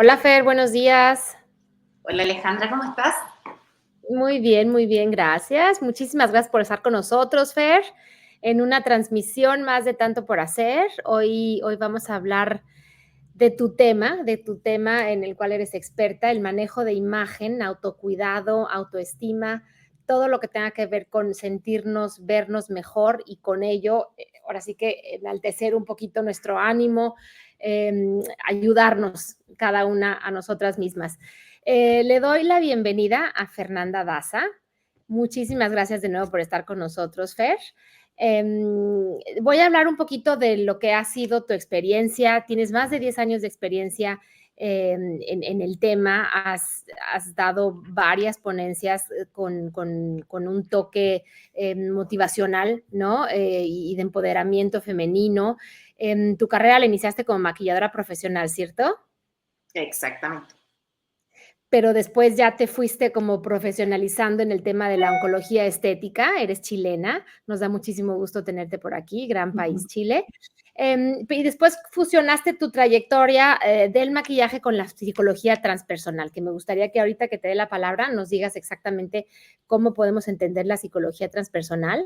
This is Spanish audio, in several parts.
Hola Fer, buenos días. Hola Alejandra, ¿cómo estás? Muy bien, gracias. Muchísimas gracias por estar con nosotros, Fer, en una transmisión más de Tanto por Hacer. Hoy vamos a hablar de tu tema en el cual eres experta, el manejo de imagen, autocuidado, autoestima, todo lo que tenga que ver con sentirnos, vernos mejor y con ello, ahora sí que enaltecer un poquito nuestro ánimo, ayudarnos cada una a nosotras mismas. Le doy la bienvenida a Fernanda Daza. Muchísimas gracias de nuevo por estar con nosotros, Fer. Voy a hablar un poquito de lo que ha sido tu experiencia. Tienes más de 10 años de experiencia en el tema, has dado varias ponencias con un toque motivacional, ¿no? Y de empoderamiento femenino. Tu carrera la iniciaste como maquilladora profesional, ¿cierto? Exactamente. Pero después ya te fuiste como profesionalizando en el tema de la oncología estética, eres chilena, nos da muchísimo gusto tenerte por aquí, gran país Chile. Y después fusionaste tu trayectoria del maquillaje con la psicología transpersonal, que me gustaría que ahorita que te dé la palabra nos digas exactamente cómo podemos entender la psicología transpersonal.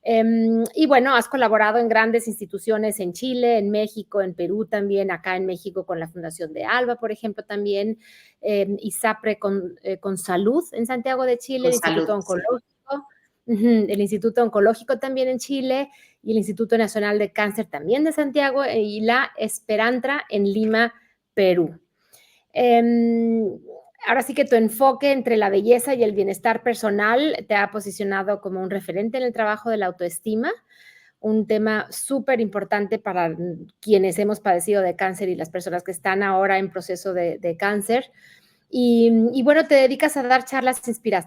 Y bueno, has colaborado en grandes instituciones en Chile, en México, en Perú también, acá en México con la Fundación de Alba, por ejemplo, también, ISAPRE con Salud en Santiago de Chile, Con el salud, Instituto sí. Oncológico, el Instituto Oncológico también en Chile y el Instituto Nacional de Cáncer también de Santiago y la Esperantra en Lima, Perú. Ahora sí que tu enfoque entre la belleza y el bienestar personal te ha posicionado como un referente en el trabajo de la autoestima, un tema súper importante para quienes hemos padecido de cáncer y las personas que están ahora en proceso de cáncer. Y bueno, te dedicas a dar charlas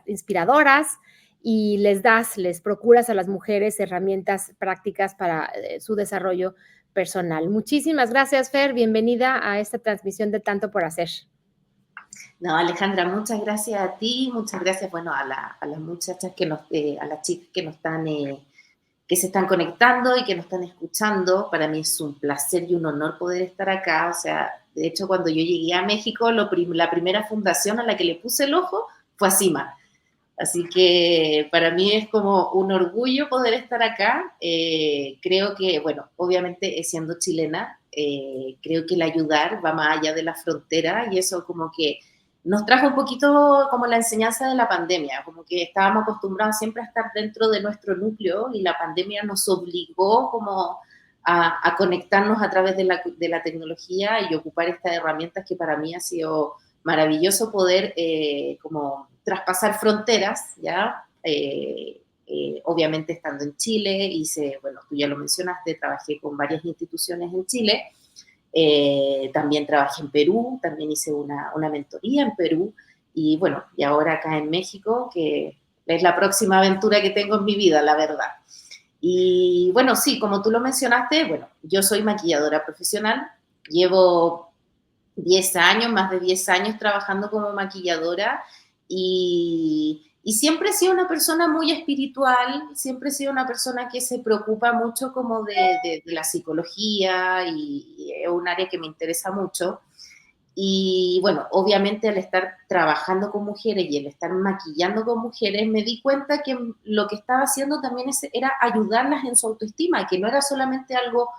inspiradoras y les procuras a las mujeres herramientas prácticas para su desarrollo personal. Muchísimas gracias, Fer. Bienvenida a esta transmisión de Tanto por Hacer. No, Alejandra, muchas gracias a ti, muchas gracias, bueno, a las muchachas a las chicas que nos están, que se están conectando y que nos están escuchando. Para mí es un placer y un honor poder estar acá. O sea, de hecho, cuando yo llegué a México, la primera fundación a la que le puse el ojo fue a CIMA. Así que para mí es como un orgullo poder estar acá. Creo que, bueno, obviamente siendo chilena, creo que el ayudar va más allá de la frontera y eso como que nos trajo un poquito como la enseñanza de la pandemia, como que estábamos acostumbrados siempre a estar dentro de nuestro núcleo y la pandemia nos obligó como a conectarnos a través de la tecnología y ocupar estas herramientas que para mí ha sido maravilloso poder como traspasar fronteras, ¿ya? Obviamente estando en Chile, bueno, tú ya lo mencionaste, trabajé con varias instituciones en Chile, también trabajé en Perú, también hice una mentoría en Perú, y bueno, y ahora acá en México, que es la próxima aventura que tengo en mi vida, la verdad. Y bueno, sí, como tú lo mencionaste, bueno, yo soy maquilladora profesional, llevo 10 años, más de 10 años trabajando como maquilladora y siempre he sido una persona muy espiritual, siempre he sido una persona que se preocupa mucho como de la psicología y es un área que me interesa mucho. Y bueno, obviamente al estar trabajando con mujeres y al estar maquillando con mujeres, me di cuenta que lo que estaba haciendo también era ayudarlas en su autoestima, que no era solamente algo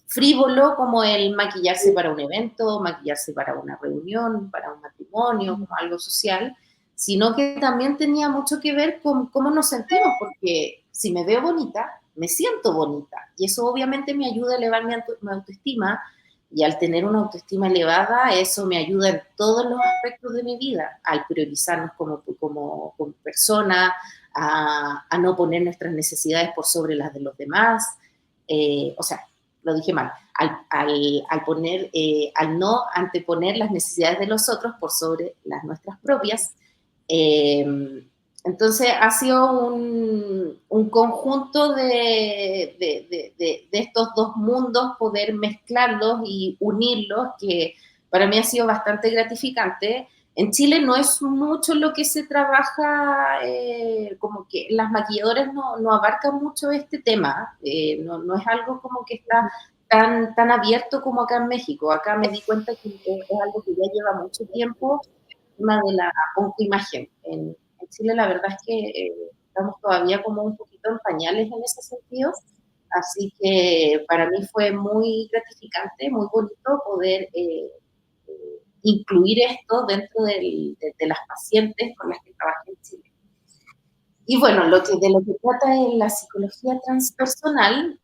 frívolo como el maquillarse para un evento, maquillarse para una reunión, para un matrimonio, como algo social, sino que también tenía mucho que ver con cómo nos sentimos, porque si me veo bonita, me siento bonita, y eso obviamente me ayuda a elevar mi autoestima, y al tener una autoestima elevada, eso me ayuda en todos los aspectos de mi vida, al priorizarnos como persona, a no poner nuestras necesidades por sobre las de los demás. O sea, lo dije mal, al no anteponer las necesidades de los otros por sobre las nuestras propias. Entonces ha sido un conjunto de estos dos mundos, poder mezclarlos y unirlos, que para mí ha sido bastante gratificante. En Chile no es mucho lo que se trabaja, como que las maquilladoras no abarcan mucho este tema, no es algo como que está tan abierto como acá en México. Acá me di cuenta que es algo que ya lleva mucho tiempo, el tema de la autoimagen. En Chile la verdad es que estamos todavía como un poquito en pañales en ese sentido, así que para mí fue muy gratificante, muy bonito poder incluir esto dentro de las pacientes con las que trabajé en Chile. Y bueno, de lo que trata la psicología transpersonal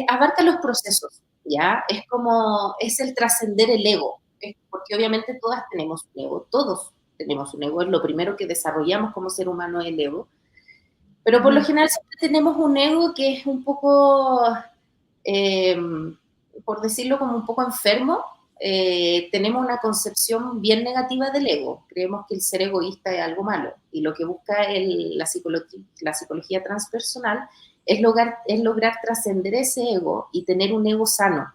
abarca los procesos, ¿ya? Es el trascender el ego, porque obviamente todas tenemos un ego, todos tenemos un ego, es lo primero que desarrollamos como ser humano el ego, pero por lo general siempre tenemos un ego que es un poco, eh, por decirlo como un poco enfermo. Tenemos una concepción bien negativa del ego. Creemos que el ser egoísta es algo malo. Y lo que busca la psicología transpersonal es lograr trascender ese ego y tener un ego sano,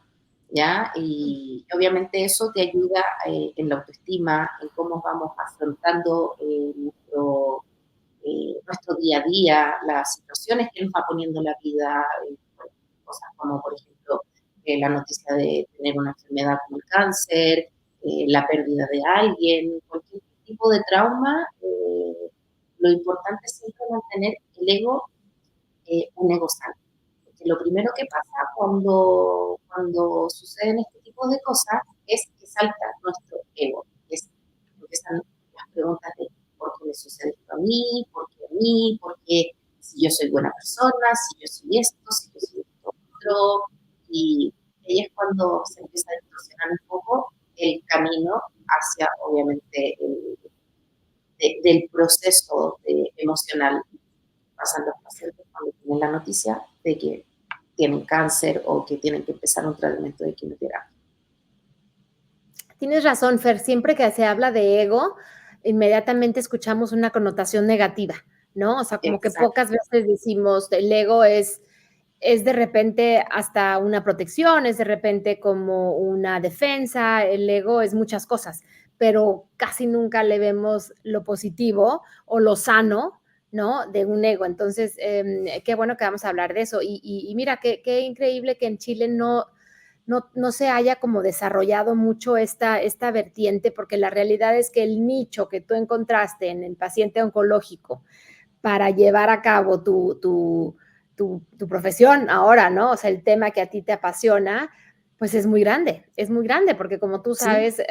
¿ya? Y obviamente eso te ayuda en la autoestima, en cómo vamos afrontando nuestro día a día, las situaciones que nos va poniendo la vida, cosas como, por ejemplo, la noticia de tener una enfermedad como el cáncer, la pérdida de alguien, cualquier tipo de trauma. Lo importante es siempre mantener el ego, un ego sano. Porque lo primero que pasa cuando suceden este tipo de cosas es que salta nuestro ego. Empiezan las preguntas de por qué me sucede esto a mí, por qué a mí, por qué si yo soy buena persona, si yo soy esto, si yo soy esto otro. Y ahí es cuando se empieza a distorsionar un poco el camino hacia, obviamente, del proceso emocional que pasan los pacientes cuando tienen la noticia de que tienen cáncer o que tienen que empezar un tratamiento de quimioterapia. Tienes razón, Fer, siempre que se habla de ego, inmediatamente escuchamos una connotación negativa, ¿no? O sea, como que Exacto. pocas veces decimos el ego es de repente hasta una protección, es de repente como una defensa, el ego es muchas cosas, pero casi nunca le vemos lo positivo o lo sano, ¿no? De un ego. Entonces, qué bueno que vamos a hablar de eso. Y mira, qué increíble que en Chile no se haya como desarrollado mucho esta vertiente, porque la realidad es que el nicho que tú encontraste en el paciente oncológico para llevar a cabo tu profesión ahora, ¿no? O sea, el tema que a ti te apasiona, pues es muy grande, porque como tú Sí. sabes,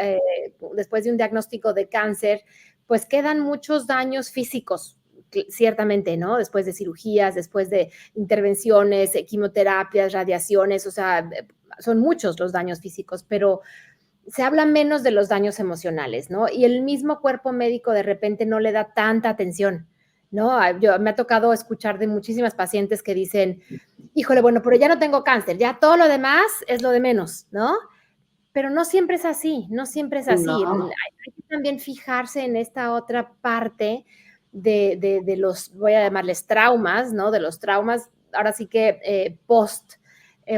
después de un diagnóstico de cáncer, pues quedan muchos daños físicos, ciertamente, ¿no? Después de cirugías, después de intervenciones, quimioterapias, radiaciones, o sea, son muchos los daños físicos, pero se habla menos de los daños emocionales, ¿no? Y el mismo cuerpo médico de repente no le da tanta atención, ¿no? Me ha tocado escuchar de muchísimas pacientes que dicen, híjole, bueno, pero ya no tengo cáncer, ya todo lo demás es lo de menos, ¿no? Pero no siempre es así, no siempre es así. No. Hay que también fijarse en esta otra parte de los, voy a llamarles traumas, ¿no? De los traumas, ahora sí que post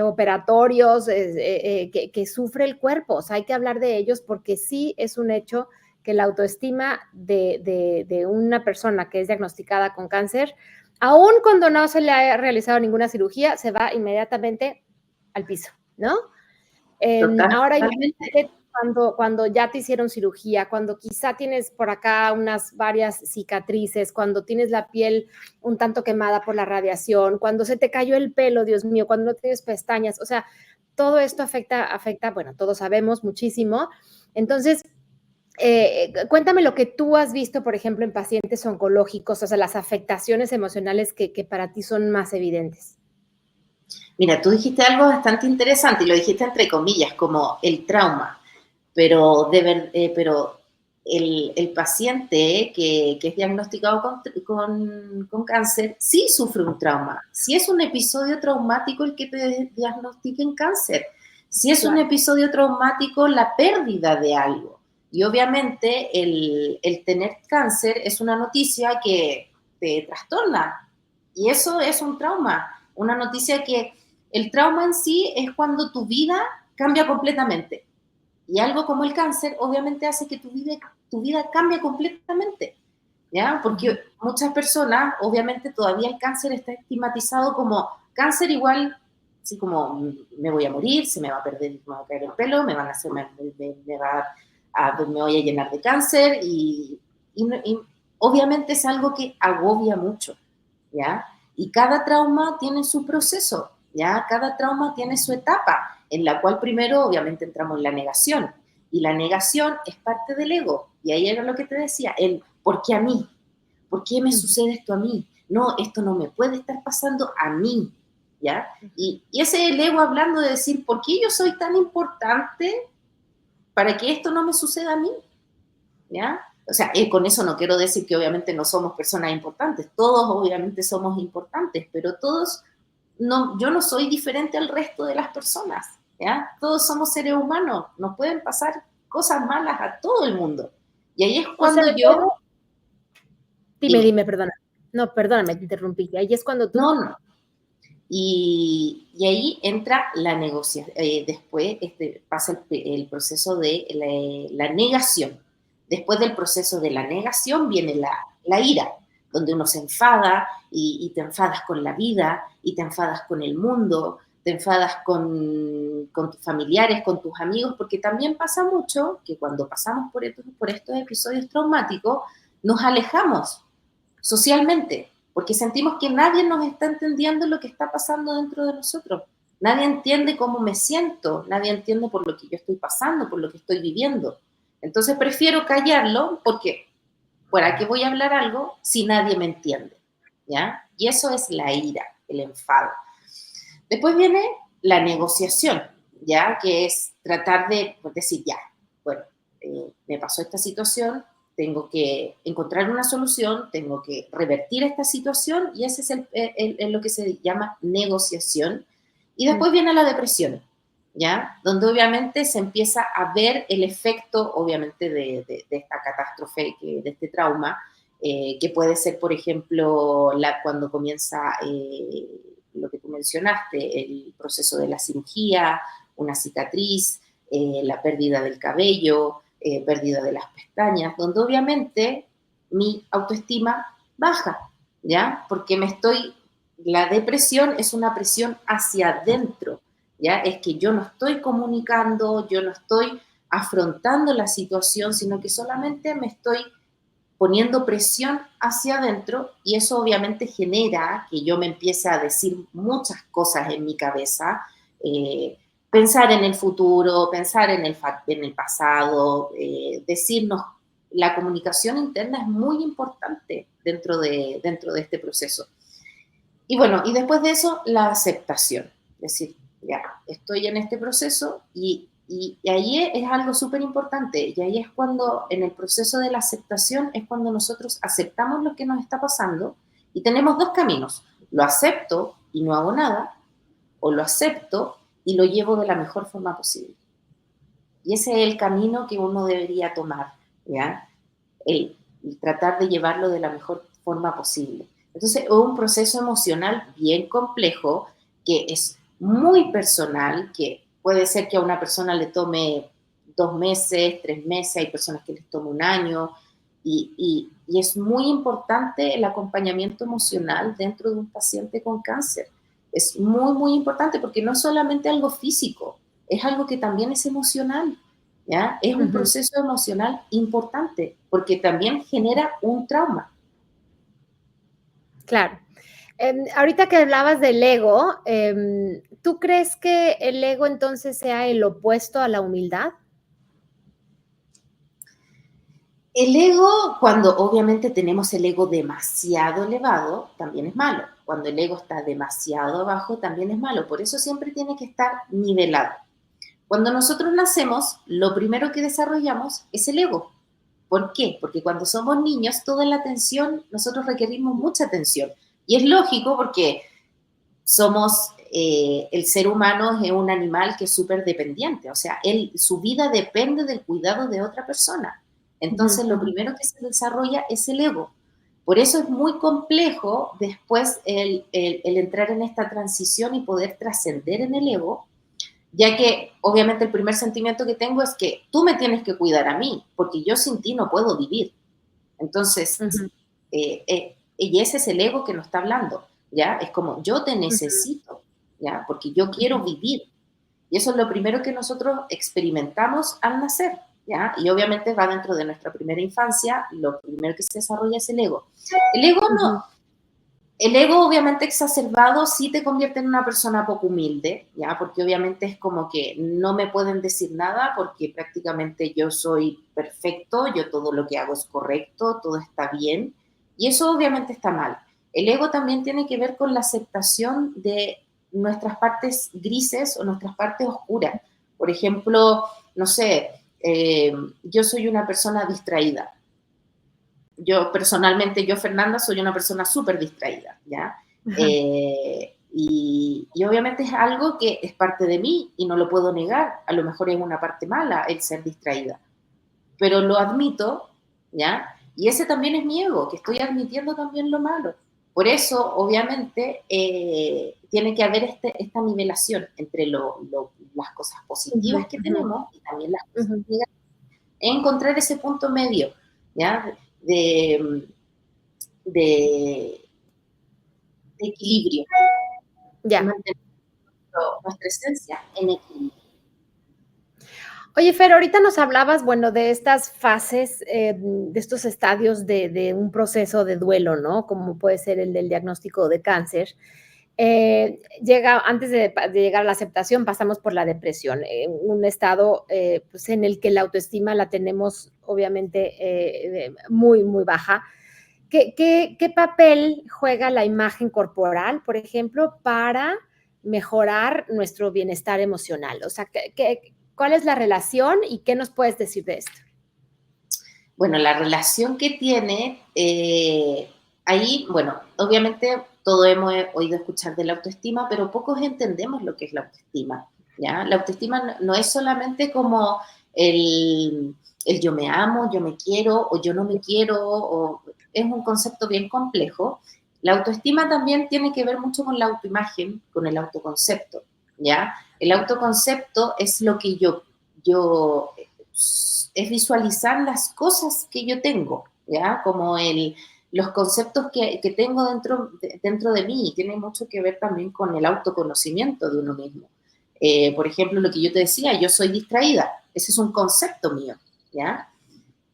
operatorios que sufre el cuerpo. O sea, hay que hablar de ellos porque sí es un hecho que la autoestima de una persona que es diagnosticada con cáncer, aun cuando no se le ha realizado ninguna cirugía, se va inmediatamente al piso, ¿no? Ahora Totalmente. imagínate cuando ya te hicieron cirugía, cuando quizá tienes por acá unas varias cicatrices, cuando tienes la piel un tanto quemada por la radiación, cuando se te cayó el pelo, Dios mío, cuando no tienes pestañas, o sea, todo esto afecta, bueno, todos sabemos muchísimo. Entonces, cuéntame lo que tú has visto, por ejemplo, en pacientes oncológicos, o sea, las afectaciones emocionales que para ti son más evidentes. Mira, tú dijiste algo bastante interesante y lo dijiste entre comillas, como el trauma, pero el paciente que es diagnosticado con cáncer sí sufre un trauma. Si es un episodio traumático el que te diagnostiquen cáncer, si es un Claro. episodio traumático la pérdida de algo. Y obviamente el tener cáncer es una noticia que te trastorna y eso es un trauma, una noticia que el trauma en sí es cuando tu vida cambia completamente. Y algo como el cáncer obviamente hace que tu vida cambie completamente. ¿ya? Porque muchas personas, obviamente todavía el cáncer está estigmatizado como cáncer igual, así como me voy a morir, se me va a perder, me va a caer el pelo, me van a hacer, me voy a llenar de cáncer y obviamente es algo que agobia mucho, ¿ya? Y cada trauma tiene su proceso, ¿ya? Cada trauma tiene su etapa, en la cual primero obviamente entramos en la negación, y la negación es parte del ego, y ahí era lo que te decía, el ¿por qué a mí? ¿Por qué me sucede esto a mí? No, esto no me puede estar pasando a mí, ¿ya? Y ese es el ego hablando de decir, ¿por qué yo soy tan importante para que esto no me suceda a mí? ¿Ya? O sea, con eso no quiero decir que obviamente no somos personas importantes, todos obviamente somos importantes, pero todos, no, yo no soy diferente al resto de las personas, ¿ya? Todos somos seres humanos, nos pueden pasar cosas malas a todo el mundo. Y ahí es O sea, cuando pero yo, dime, dime, dime, perdona. No, perdóname, te interrumpí. Ahí es cuando tú. no, no, y ahí entra la negociación. Después pasa el proceso de la negación. Después del proceso de la negación viene la ira, donde uno se enfada y te enfadas con la vida y te enfadas con el mundo, te enfadas con tus familiares, con tus amigos, porque también pasa mucho que cuando pasamos por estos episodios traumáticos, nos alejamos socialmente, porque sentimos que nadie nos está entendiendo lo que está pasando dentro de nosotros. Nadie entiende cómo me siento, nadie entiende por lo que yo estoy pasando, por lo que estoy viviendo. Entonces prefiero callarlo porque, ¿para qué voy a hablar algo si nadie me entiende? ¿Ya? Y eso es la ira, el enfado. Después viene la negociación, ¿ya? Que es tratar de pues, decir, ya, bueno, me pasó esta situación, tengo que encontrar una solución, tengo que revertir esta situación y ese es lo que se llama negociación. Y después viene la depresión, ¿ya? Donde obviamente se empieza a ver el efecto, obviamente, de esta catástrofe, de este trauma, que puede ser, por ejemplo, cuando comienza lo que tú mencionaste, el proceso de la cirugía, una cicatriz, la pérdida del cabello, pérdida de las pestañas, donde obviamente mi autoestima baja, ¿ya? Porque la depresión es una presión hacia adentro, ¿ya? Es que yo no estoy comunicando, yo no estoy afrontando la situación, sino que solamente me estoy poniendo presión hacia adentro y eso obviamente genera que yo me empiece a decir muchas cosas en mi cabeza, pensar en el futuro, pensar en el pasado, decirnos, la comunicación interna es muy importante dentro de este proceso. Y bueno, y después de eso, la aceptación. Es decir, ya, estoy en este proceso y ahí es algo súper importante. Y ahí es cuando, en el proceso de la aceptación, es cuando nosotros aceptamos lo que nos está pasando y tenemos dos caminos. Lo acepto y no hago nada, o lo acepto y lo llevo de la mejor forma posible. Y ese es el camino que uno debería tomar, ¿ya? El tratar de llevarlo de la mejor forma posible. Entonces, es un proceso emocional bien complejo, que es muy personal, que puede ser que a una persona le tome 2 meses, 3 meses, hay personas que les toma un año, y es muy importante el acompañamiento emocional dentro de un paciente con cáncer. Es muy, muy importante porque no es solamente algo físico, es algo que también es emocional. ¿Ya? Es un proceso emocional importante porque también genera un trauma. Claro. Ahorita que hablabas del ego, ¿tú crees que el ego entonces sea el opuesto a la humildad? El ego, cuando obviamente tenemos el ego demasiado elevado, también es malo. Cuando el ego está demasiado abajo, también es malo. Por eso siempre tiene que estar nivelado. Cuando nosotros nacemos, lo primero que desarrollamos es el ego. ¿Por qué? Porque cuando somos niños, toda la atención, nosotros requerimos mucha atención. Y es lógico porque el ser humano es un animal que es súper dependiente, o sea, su vida depende del cuidado de otra persona. Entonces, lo primero que se desarrolla es el ego. Por eso es muy complejo después el entrar en esta transición y poder trascender en el ego, ya que obviamente el primer sentimiento que tengo es que tú me tienes que cuidar a mí, porque yo sin ti no puedo vivir. Entonces, Y ese es el ego que nos está hablando, ¿ya? Es como, yo te necesito, ¿ya? Porque yo quiero vivir. Y eso es lo primero que nosotros experimentamos al nacer, ¿ya? Y obviamente va dentro de nuestra primera infancia, lo primero que se desarrolla es el ego. El ego no, el ego obviamente exacerbado sí te convierte en una persona poco humilde, ¿ya? Porque obviamente es como que no me pueden decir nada porque prácticamente yo soy perfecto, yo todo lo que hago es correcto, todo está bien, y eso obviamente está mal. El ego también tiene que ver con la aceptación de nuestras partes grises o nuestras partes oscuras. Por ejemplo, no sé, yo soy una persona distraída. Yo personalmente, yo Fernanda, soy una persona súper distraída, ¿ya? Y obviamente es algo que es parte de mí y no lo puedo negar. A lo mejor es una parte mala el ser distraída, pero lo admito, ¿ya? Y ese también es mi ego, que estoy admitiendo también lo malo. Por eso, obviamente, tiene que haber esta nivelación entre las cosas positivas que tenemos y también las cosas negativas. Encontrar ese punto medio, ¿ya? De, de, de equilibrio, Ya. mantener nuestra esencia en equilibrio. Oye, Fer, ahorita nos hablabas, bueno, de estas fases, de estos estadios de un proceso de duelo, ¿no? Como puede ser el del diagnóstico de cáncer. Antes de llegar a la aceptación, pasamos por la depresión, un estado pues en el que la autoestima la tenemos obviamente muy, muy baja. ¿Qué papel juega la imagen corporal, por ejemplo, para mejorar nuestro bienestar emocional? O sea, ¿cuál es la relación y qué nos puedes decir de esto? Bueno, la relación que tiene, ahí, bueno, obviamente todo hemos oído escuchar de la autoestima, pero pocos entendemos lo que es la autoestima, ¿ya? La autoestima no es solamente como el yo me amo, yo me quiero, o yo no me quiero, o es un concepto bien complejo. La autoestima también tiene que ver mucho con la autoimagen, con el autoconcepto, ¿ya? El autoconcepto es lo que yo es visualizar las cosas que yo tengo, ¿ya? Como los conceptos que tengo dentro de mí, y tiene mucho que ver también con el autoconocimiento de uno mismo. Por ejemplo, lo que yo te decía, yo soy distraída, ese es un concepto mío, ¿ya?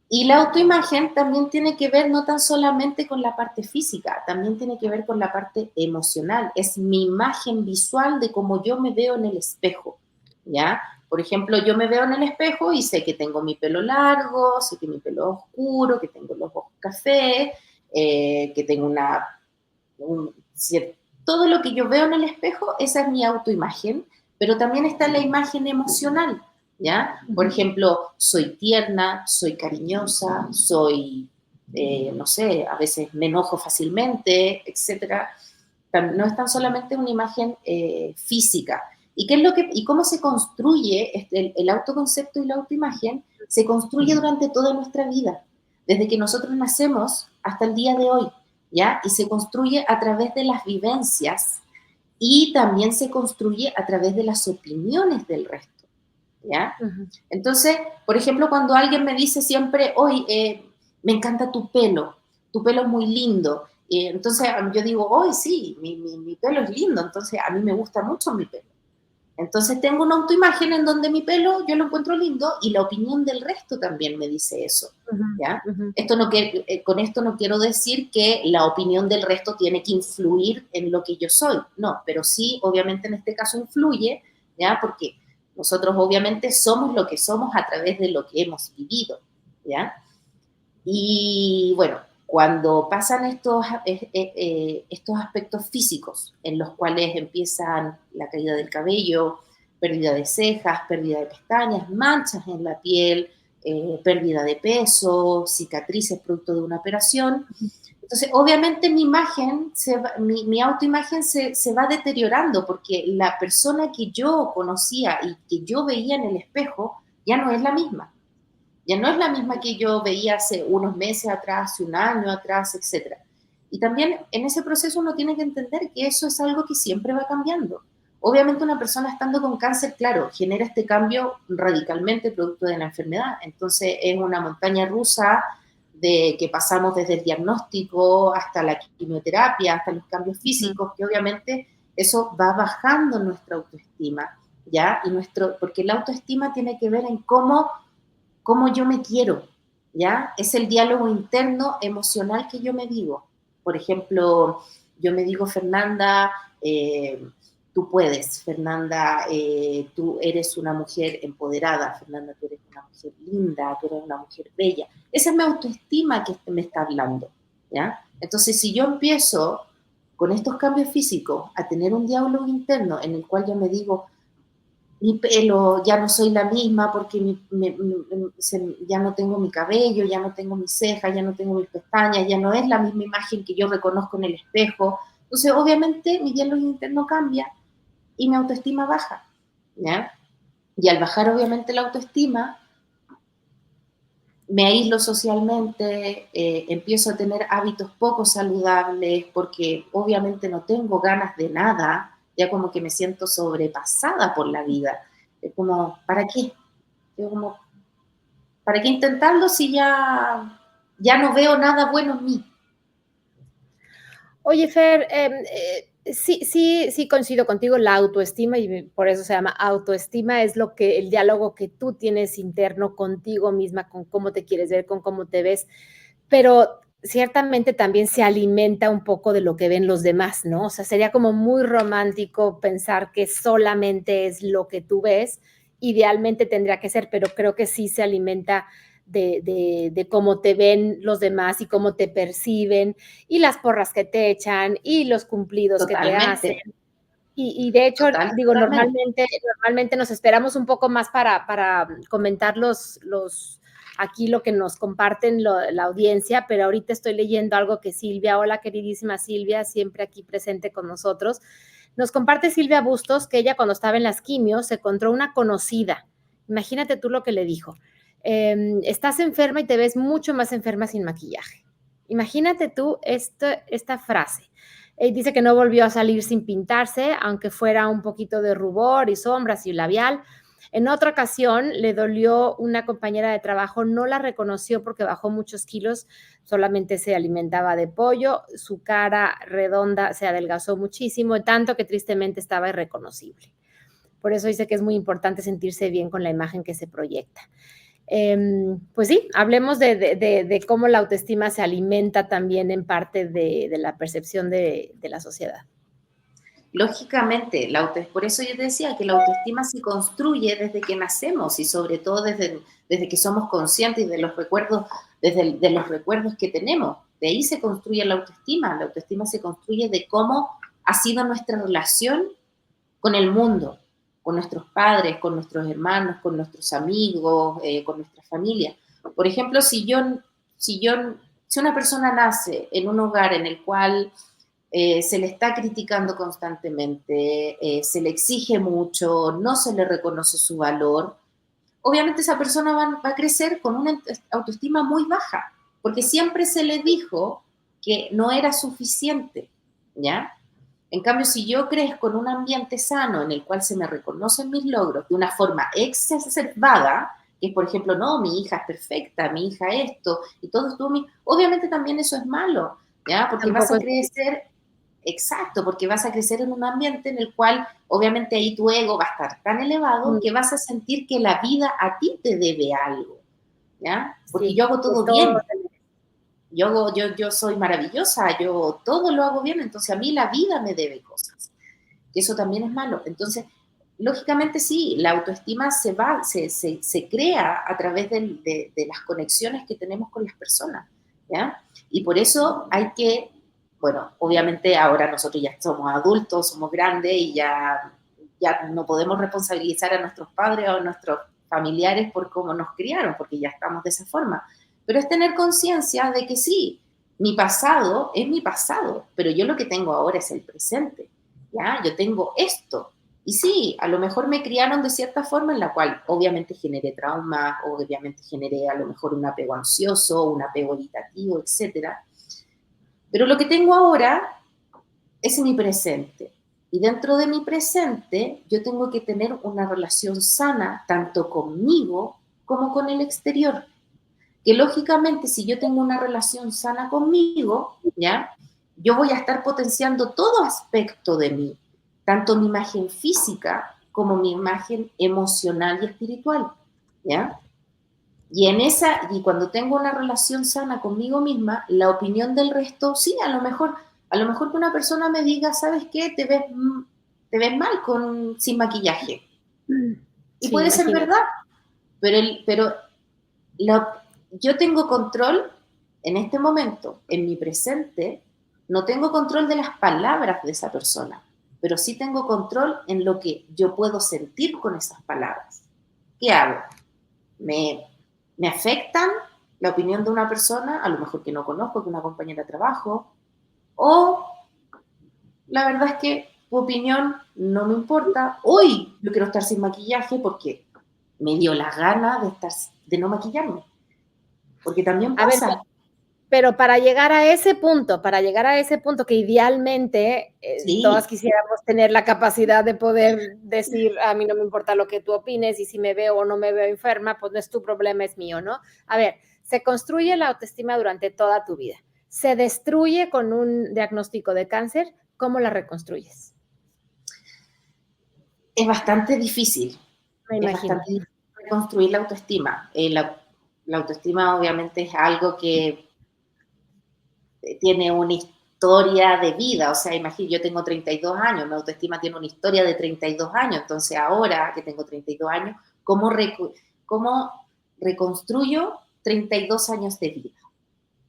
Y la autoimagen también tiene que ver no tan solamente con la parte física, también tiene que ver con la parte emocional. Es mi imagen visual de cómo yo me veo en el espejo, ¿ya? Por ejemplo, yo me veo en el espejo y sé que tengo mi pelo largo, sé que mi pelo es oscuro, que tengo los ojos café, que tengo un, todo lo que yo veo en el espejo, esa es mi autoimagen, pero también está la imagen emocional, ¿ya? Por ejemplo, soy tierna, soy cariñosa, soy, no sé, a veces me enojo fácilmente, etcétera. No es tan solamente una imagen física. ¿Y qué es y cómo se construye el autoconcepto y la autoimagen? Se construye durante toda nuestra vida, desde que nosotros nacemos hasta el día de hoy, ¿ya? Y se construye a través de las vivencias y también se construye a través de las opiniones del resto, ¿ya? Entonces, por ejemplo, cuando alguien me dice siempre, hoy me encanta tu pelo es muy lindo, entonces yo digo, hoy sí, mi pelo es lindo, entonces a mí me gusta mucho mi pelo. Entonces tengo una autoimagen en donde mi pelo yo lo encuentro lindo y la opinión del resto también me dice eso, ¿ya? Con esto no quiero decir que la opinión del resto tiene que influir en lo que yo soy, no, pero sí, obviamente en este caso influye, ¿ya? Porque nosotros obviamente somos lo que somos a través de lo que hemos vivido, ¿ya? Y bueno, cuando pasan estos aspectos físicos en los cuales empiezan la caída del cabello, pérdida de cejas, pérdida de pestañas, manchas en la piel, pérdida de peso, cicatrices producto de una operación, entonces obviamente mi imagen, mi autoimagen se va deteriorando porque la persona que yo conocía y que yo veía en el espejo ya no es la misma. Ya no es la misma que yo veía hace unos meses atrás, hace un año atrás, etc. Y también en ese proceso uno tiene que entender que eso es algo que siempre va cambiando. Obviamente una persona estando con cáncer, claro, genera este cambio radicalmente producto de la enfermedad. Entonces es una montaña rusa de que pasamos desde el diagnóstico hasta la quimioterapia, hasta los cambios físicos, que obviamente eso va bajando nuestra autoestima, ¿ya? Porque la autoestima tiene que ver en cómo yo me quiero, ¿ya? Es el diálogo interno emocional que yo me digo. Por ejemplo, yo me digo, Fernanda, tú puedes, Fernanda, tú eres una mujer empoderada, Fernanda, tú eres una mujer linda, tú eres una mujer bella. Esa es mi autoestima que me está hablando, ¿ya? Entonces, si yo empiezo con estos cambios físicos a tener un diálogo interno en el cual yo me digo, mi pelo, ya no soy la misma porque ya no tengo mi cabello, ya no tengo mis cejas, ya no tengo mis pestañas, ya no es la misma imagen que yo reconozco en el espejo. Entonces, obviamente, mi diálogo interno cambia y mi autoestima baja, ¿ya? Y al bajar, obviamente, la autoestima, me aíslo socialmente, empiezo a tener hábitos poco saludables porque obviamente no tengo ganas de nada, ya como que me siento sobrepasada por la vida. Es como, ¿para qué? Es como, ¿para qué intentarlo si ya no veo nada bueno en mí? Oye, Fer, sí coincido contigo, la autoestima, y por eso se llama autoestima, es el diálogo que tú tienes interno contigo misma, con cómo te quieres ver, con cómo te ves, pero ciertamente también se alimenta un poco de lo que ven los demás, ¿no? O sea, sería como muy romántico pensar que solamente es lo que tú ves, idealmente tendría que ser, pero creo que sí se alimenta de cómo te ven los demás y cómo te perciben, y las porras que te echan, y los cumplidos que te hacen. Totalmente, Y de hecho, digo, totalmente. normalmente nos esperamos un poco más para comentar aquí lo que nos comparten la audiencia, pero ahorita estoy leyendo algo que Silvia, hola queridísima Silvia, siempre aquí presente con nosotros, nos comparte Silvia Bustos que ella cuando estaba en las quimios se encontró una conocida. Imagínate tú lo que le dijo. Estás enferma y te ves mucho más enferma sin maquillaje. Imagínate tú esta frase. Dice que no volvió a salir sin pintarse, aunque fuera un poquito de rubor y sombras y labial. En otra ocasión le dolió una compañera de trabajo, no la reconoció porque bajó muchos kilos, solamente se alimentaba de pollo, su cara redonda se adelgazó muchísimo, tanto que tristemente estaba irreconocible. Por eso dice que es muy importante sentirse bien con la imagen que se proyecta. Pues sí, hablemos de cómo la autoestima se alimenta también en parte de la percepción de la sociedad. Lógicamente, por eso yo te decía que la autoestima se construye desde que nacemos y sobre todo desde que somos conscientes de los recuerdos, de los recuerdos que tenemos. De ahí se construye la autoestima. La autoestima se construye de cómo ha sido nuestra relación con el mundo, con nuestros padres, con nuestros hermanos, con nuestros amigos, con nuestra familia. Por ejemplo, si una persona nace en un hogar en el cual se le está criticando constantemente, se le exige mucho, no se le reconoce su valor, obviamente esa persona va a crecer con una autoestima muy baja, porque siempre se le dijo que no era suficiente, ¿ya? En cambio, si yo crezco en un ambiente sano en el cual se me reconocen mis logros de una forma exacerbada, que es, por ejemplo, no, mi hija es perfecta, mi hija esto, y todo estuvo obviamente también eso es malo, ¿ya? Porque vas Tampoco a es crecer. Exacto, porque vas a crecer en un ambiente en el cual obviamente ahí tu ego va a estar tan elevado que vas a sentir que la vida a ti te debe algo, ¿ya? Porque sí, yo hago de todo todo. bien, yo soy maravillosa, yo todo lo hago bien, entonces a mí la vida me debe cosas. Y eso también es malo. Entonces, lógicamente sí, la autoestima se crea a través de las conexiones que tenemos con las personas, ¿ya? Y por eso hay que, bueno, obviamente ahora nosotros ya somos adultos, somos grandes y ya no podemos responsabilizar a nuestros padres o a nuestros familiares por cómo nos criaron, porque ya estamos de esa forma. Pero es tener conciencia de que sí, mi pasado es mi pasado, pero yo lo que tengo ahora es el presente, ¿ya? Yo tengo esto. Y sí, a lo mejor me criaron de cierta forma en la cual obviamente generé trauma, obviamente generé a lo mejor un apego ansioso, un apego evitativo, etcétera. Pero lo que tengo ahora es mi presente. Y dentro de mi presente yo tengo que tener una relación sana tanto conmigo como con el exterior. que lógicamente si yo tengo una relación sana conmigo, ¿ya? Yo voy a estar potenciando todo aspecto de mí, tanto mi imagen física como mi imagen emocional y espiritual, ¿ya? Y cuando tengo una relación sana conmigo misma, la opinión del resto, sí, a lo mejor que una persona me diga, ¿sabes qué? Te ves mal sin maquillaje. Y Sí, puede ser imagínate. verdad, pero lo- yo tengo control en este momento, en mi presente, no tengo control de las palabras de esa persona, pero sí tengo control en lo que yo puedo sentir con esas palabras. ¿Qué hago? Me, me afectan la opinión de una persona, a lo mejor que no conozco, que una compañera de trabajo, o la verdad es que tu opinión no me importa. Hoy yo quiero estar sin maquillaje porque me dio la gana de no maquillarme, porque también A ver, pasa. pero para llegar a ese punto que idealmente todas Sí, quisiéramos tener la capacidad de poder decir, a mí no me importa lo que tú opines y si me veo o no me veo enferma, pues no es tu problema, es mío, ¿no? A ver, se construye la autoestima durante toda tu vida. Se destruye con un diagnóstico de cáncer, ¿cómo la reconstruyes? es bastante difícil, Me es imagino. bastante difícil reconstruir la autoestima. La autoestima obviamente es algo que tiene una historia de vida, o sea, imagínate, yo tengo 32 años, mi autoestima tiene una historia de 32 años, entonces ahora que tengo 32 años, ¿cómo reconstruyo 32 años de vida?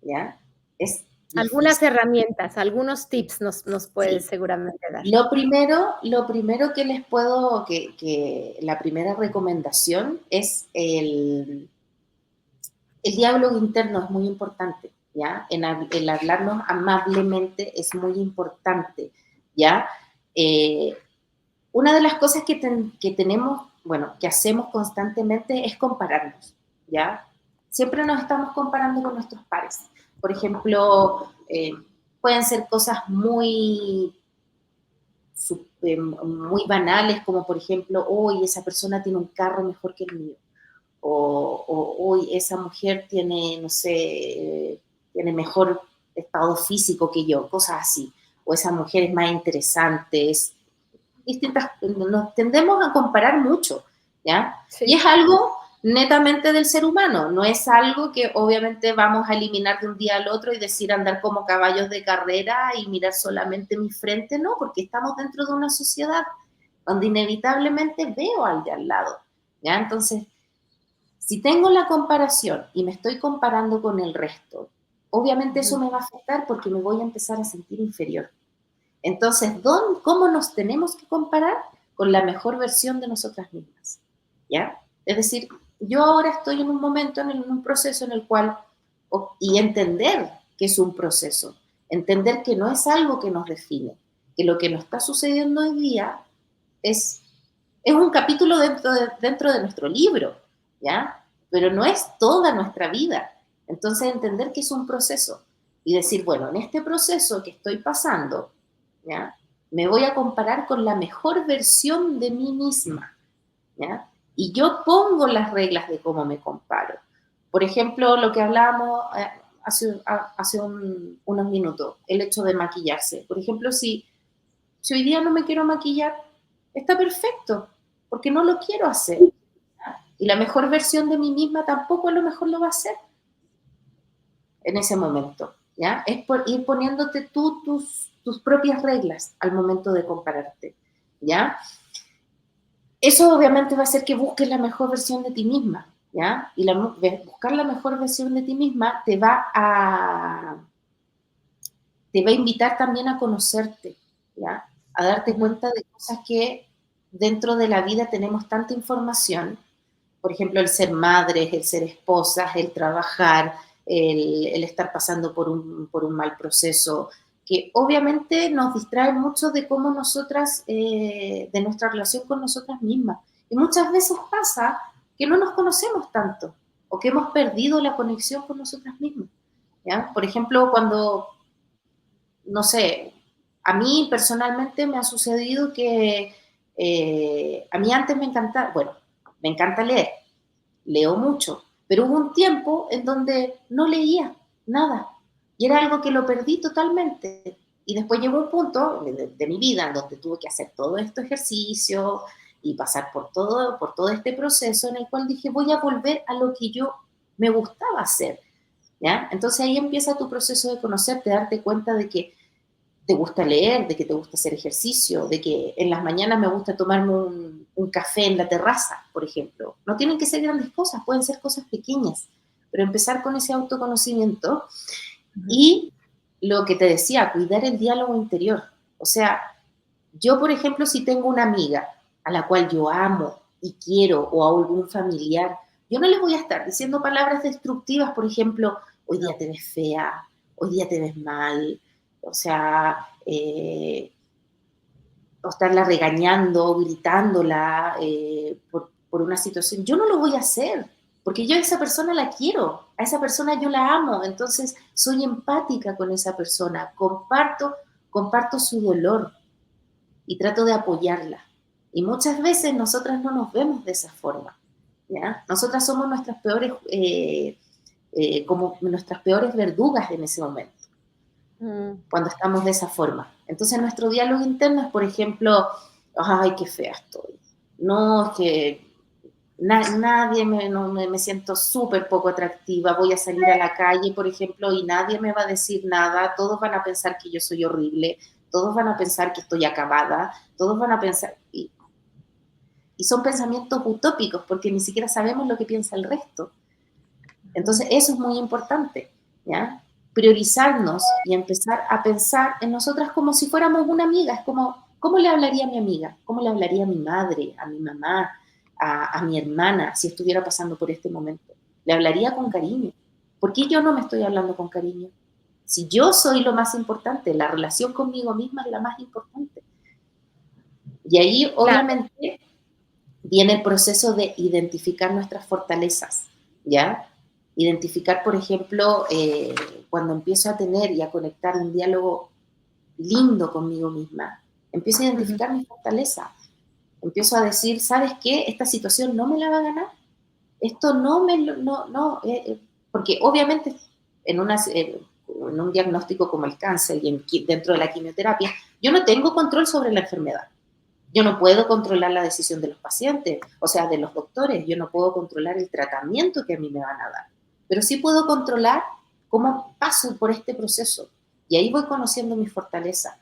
¿Ya? Es Algunas difícil. herramientas, algunos tips nos puedes Sí. seguramente dar. Lo primero que les puedo, que la primera recomendación es el diálogo interno es muy importante, ¿ya? El hablarnos amablemente es muy importante, ¿ya? Eh, una de las cosas que tenemos, bueno, que hacemos constantemente es compararnos, ¿ya? Siempre nos estamos comparando con nuestros pares. Por ejemplo, pueden ser cosas muy banales, como por ejemplo, hoy esa persona tiene un carro mejor que el mío, o hoy esa mujer tiene, no sé, tiene mejor estado físico que yo, cosas así, o esa mujer es más interesante, nos tendemos a comparar mucho, ¿ya? Y Sí. es algo netamente del ser humano, no es algo que obviamente vamos a eliminar de un día al otro y decir andar como caballos de carrera y mirar solamente mi frente, no, porque estamos dentro de una sociedad donde inevitablemente veo al de al lado, ¿ya? Entonces, si tengo la comparación y me estoy comparando con el resto, obviamente eso Ujú. me va a afectar porque me voy a empezar a sentir inferior. Entonces, ¿cómo nos tenemos que comparar? Con la mejor versión de nosotras mismas, ¿ya? Es decir, yo ahora estoy en un momento, en un proceso en el cual, y entender que es un proceso, entender que no es algo que nos define, que lo que nos está sucediendo hoy día es, es un capítulo dentro de nuestro libro, ¿ya? Pero no es toda nuestra vida. Entonces, entender que es un proceso y decir, bueno, en este proceso que estoy pasando, ¿ya? Me voy a comparar con la mejor versión de mí misma, ¿ya? Y yo pongo las reglas de cómo me comparo. Por ejemplo, lo que hablábamos hace unos minutos, el hecho de maquillarse. Por ejemplo, si hoy día no me quiero maquillar, está perfecto, porque no lo quiero hacer. ¿Ya? Y la mejor versión de mí misma tampoco a lo mejor lo va a hacer en ese momento. ¿Ya? Es por ir poniéndote tú tus propias reglas al momento de compararte. ¿Ya? Eso obviamente va a hacer que busques la mejor versión de ti misma. ¿Ya? Y buscar la mejor versión de ti misma te va a invitar también a conocerte, ¿ya? A darte Ujú. cuenta de cosas que dentro de la vida tenemos tanta información, por ejemplo, el ser madres, el ser esposas, el trabajar, el estar pasando por un mal proceso, que obviamente nos distrae mucho de cómo nosotras, de nuestra relación con nosotras mismas. Y muchas veces pasa que no nos conocemos tanto o que hemos perdido la conexión con nosotras mismas. ¿Ya? Por ejemplo, cuando no sé, a mí personalmente me ha sucedido que a mí antes me encanta, bueno, me encanta leer, leo mucho, Pero hubo un tiempo en donde no leía nada y era algo que lo perdí totalmente. Y después llegó un punto de mi vida en donde tuve que hacer todo este ejercicio y pasar por todo este proceso en el cual dije, voy a volver a lo que yo me gustaba hacer, ¿ya? Entonces ahí empieza tu proceso de conocerte, darte cuenta de que te gusta leer, de que te gusta hacer ejercicio, de que en las mañanas me gusta tomarme un café en la terraza, por ejemplo. No tienen que ser grandes cosas, pueden ser cosas pequeñas, pero empezar con ese autoconocimiento Ujú. y lo que te decía, cuidar el diálogo interior. O sea, yo, por ejemplo, si tengo una amiga a la cual yo amo y quiero o a algún familiar, yo no les voy a estar diciendo palabras destructivas, por ejemplo, hoy día te ves fea, hoy día te ves mal, o sea, o estarla regañando, gritándola por una situación. Yo no lo voy a hacer, porque yo a esa persona la quiero, a esa persona yo la amo, entonces soy empática con esa persona, comparto su dolor y trato de apoyarla. Y muchas veces nosotras no nos vemos de esa forma, ¿ya? Nosotras somos como nuestras peores verdugas en ese momento Mm. cuando estamos de esa forma. Entonces nuestro diálogo interno es, por ejemplo, ay, qué fea estoy. No, es que nadie me siento súper poco atractiva, voy a salir a la calle, por ejemplo, y nadie me va a decir nada, todos van a pensar que yo soy horrible, todos van a pensar que estoy acabada, todos van a pensar, y son pensamientos utópicos porque ni siquiera sabemos lo que piensa el resto. Entonces, eso es muy importante, ¿ya? Priorizarnos y empezar a pensar en nosotras como si fuéramos una amiga. Es como, ¿cómo le hablaría a mi amiga? ¿Cómo le hablaría a mi madre, a mi mamá, a mi hermana si estuviera pasando por este momento? Le hablaría con cariño. ¿Por qué yo no me estoy hablando con cariño? Si yo soy lo más importante, la relación conmigo misma es la más importante. Y ahí, Claro. obviamente, viene el proceso de identificar nuestras fortalezas, ¿ya? Identificar, por ejemplo, cuando empiezo a tener y a conectar un diálogo lindo conmigo misma, empiezo a Ujú. identificar mi fortaleza, empiezo a decir, ¿sabes qué? Esta situación no me la va a ganar, esto no me lo, no, no, porque obviamente en un diagnóstico como el cáncer y dentro de la quimioterapia, yo no tengo control sobre la enfermedad. Yo no puedo controlar la decisión de los pacientes, o sea, de los doctores, yo no puedo controlar el tratamiento que a mí me van a dar, pero sí puedo controlar cómo paso por este proceso. Y ahí voy conociendo mi fortaleza,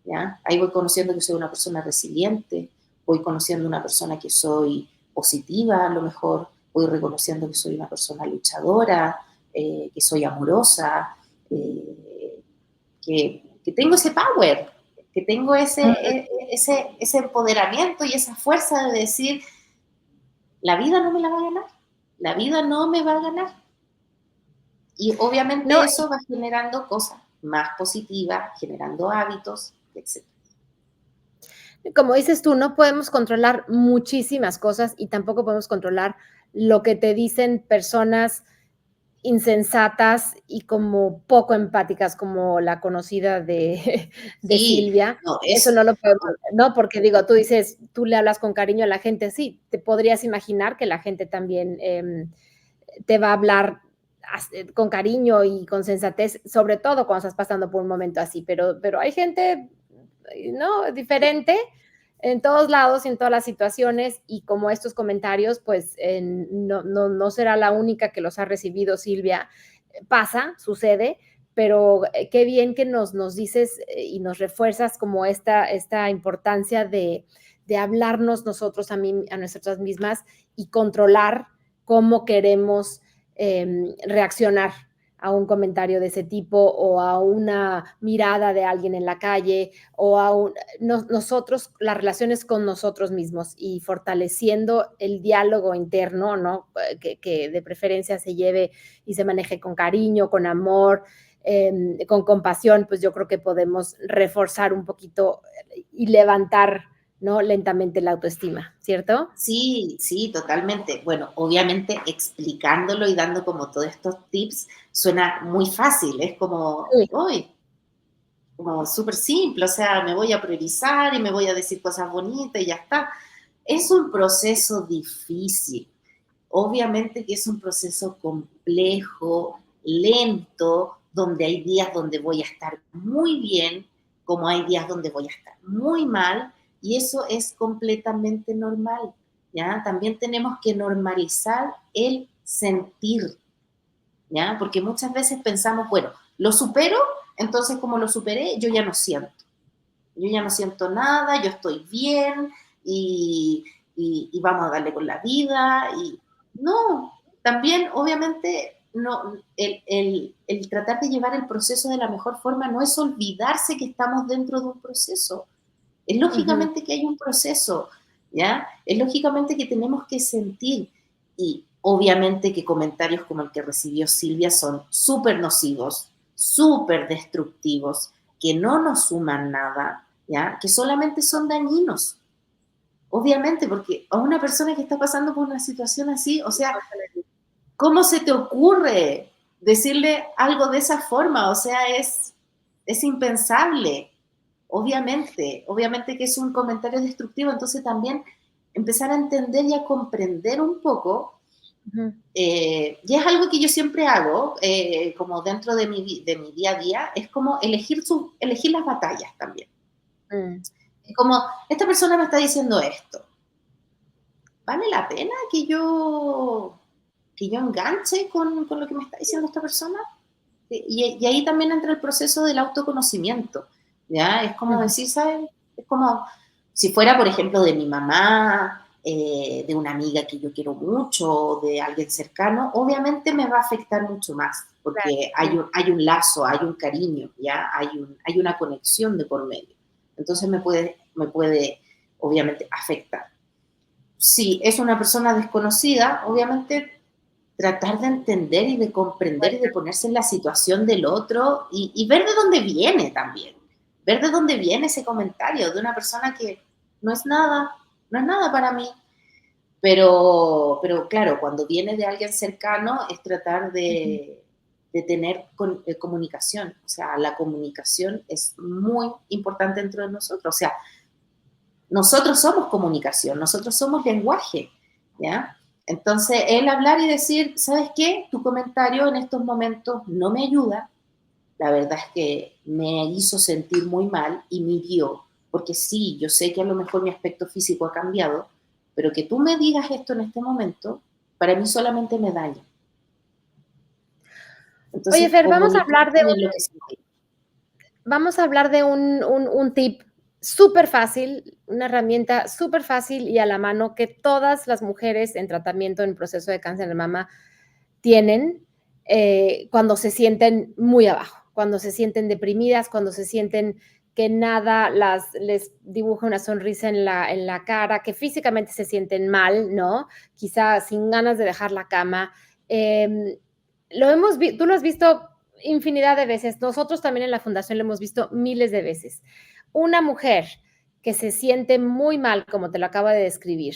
¿ya? Ahí voy conociendo que soy una persona resiliente, voy conociendo una persona que soy positiva, a lo mejor voy reconociendo que soy una persona luchadora, que soy amorosa, que tengo ese power, que tengo ese empoderamiento y esa fuerza de decir, la vida no me la va a ganar, la vida no me va a ganar. Y obviamente No, eso va generando cosas más positivas, generando hábitos, etc. como dices tú, no podemos controlar muchísimas cosas y tampoco podemos controlar lo que te dicen personas insensatas y como poco empáticas como la conocida de, de Sí, Silvia. no, Eso eso, no lo podemos, ¿no? Porque digo, tú dices, tú le hablas con cariño a la gente, sí, te podrías imaginar que la gente también te va a hablar con cariño y con sensatez, sobre todo cuando estás pasando por un momento así, pero hay gente, ¿no? Diferente en todos lados y en todas las situaciones y como estos comentarios, pues no será la única que los ha recibido Silvia. Pasa, sucede, pero qué bien que nos dices y nos refuerzas como esta importancia de hablarnos nosotros a nosotras mismas y controlar cómo queremos reaccionar a un comentario de ese tipo o a una mirada de alguien en la calle o a nosotros, las relaciones con nosotros mismos y fortaleciendo el diálogo interno, ¿no? Que de preferencia se lleve y se maneje con cariño, con amor, con compasión, pues yo creo que podemos reforzar un poquito y levantar, ¿no? Lentamente la autoestima, ¿cierto? sí, sí, totalmente. Bueno, obviamente explicándolo y dando como todos estos tips suena muy fácil, es como, Sí. uy, como súper simple, o sea, me voy a priorizar y me voy a decir cosas bonitas y ya está. Es un proceso difícil, Obviamente que es un proceso complejo, lento, donde hay días donde voy a estar muy bien, como hay días donde voy a estar muy mal, y eso es completamente normal, ¿ya? También tenemos que normalizar el sentir, ¿ya? Porque muchas veces pensamos, bueno, lo supero, entonces como lo superé, yo ya no siento nada, yo estoy bien y, y vamos a darle con la vida. Y no, también obviamente no, el tratar de llevar el proceso de la mejor forma no es olvidarse que estamos dentro de un proceso. Es Ujú. lógicamente que hay un proceso, ¿ya? Es lógicamente que tenemos que sentir y obviamente que comentarios como el que recibió Silvia son súper nocivos, súper destructivos, que no nos suman nada, ¿ya? Que solamente son dañinos. Obviamente, porque a una persona que está pasando por una situación así, o sea, ¿cómo se te ocurre decirle algo de esa forma? O sea, es impensable. Obviamente que es un comentario destructivo, entonces también empezar a entender y a comprender un poco, Ujú. y es algo que yo siempre hago, como dentro de mi día a día, es como elegir las batallas también. Mm. Es como, esta persona me está diciendo esto, ¿vale la pena que yo enganche con lo que me está diciendo esta persona? Y ahí también entra el proceso del autoconocimiento, ¿ya? Es como Ujú. decir, ¿sabes? Es como si fuera, por ejemplo, de mi mamá, de una amiga que yo quiero mucho, de alguien cercano, obviamente me va a afectar mucho más, Claro, porque sí. hay un lazo, hay un cariño, ¿ya? Hay una conexión de por medio. Entonces me puede, obviamente, afectar. Si es una persona desconocida, obviamente tratar de entender y de comprender y de ponerse en la situación del otro y ver de dónde viene también, ver de dónde viene ese comentario de una persona que no es nada, no es nada para mí, pero claro, cuando viene de alguien cercano es tratar Ujú. de tener comunicación, o sea, la comunicación es muy importante dentro de nosotros, o sea, nosotros somos comunicación, nosotros somos lenguaje, ¿ya? Entonces, el hablar y decir, ¿sabes qué? Tu comentario en estos momentos no me ayuda, la verdad es que me hizo sentir muy mal y me hirió, porque sí, yo sé que a lo mejor mi aspecto físico ha cambiado, pero que tú me digas esto en este momento, para mí solamente me daña. Oye, Entonces, Fer, comunicar también lo que sentí. vamos a hablar de un tip súper fácil, una herramienta súper fácil y a la mano que todas las mujeres en tratamiento en proceso de cáncer de mama tienen cuando se sienten muy abajo, cuando se sienten deprimidas, cuando se sienten que nada les dibuja una sonrisa en la cara, que físicamente se sienten mal, ¿no? Quizá sin ganas de dejar la cama. Eh, tú lo has visto infinidad de veces, nosotros también en la fundación lo hemos visto miles de veces. Una mujer que se siente muy mal, como te lo acabo de describir,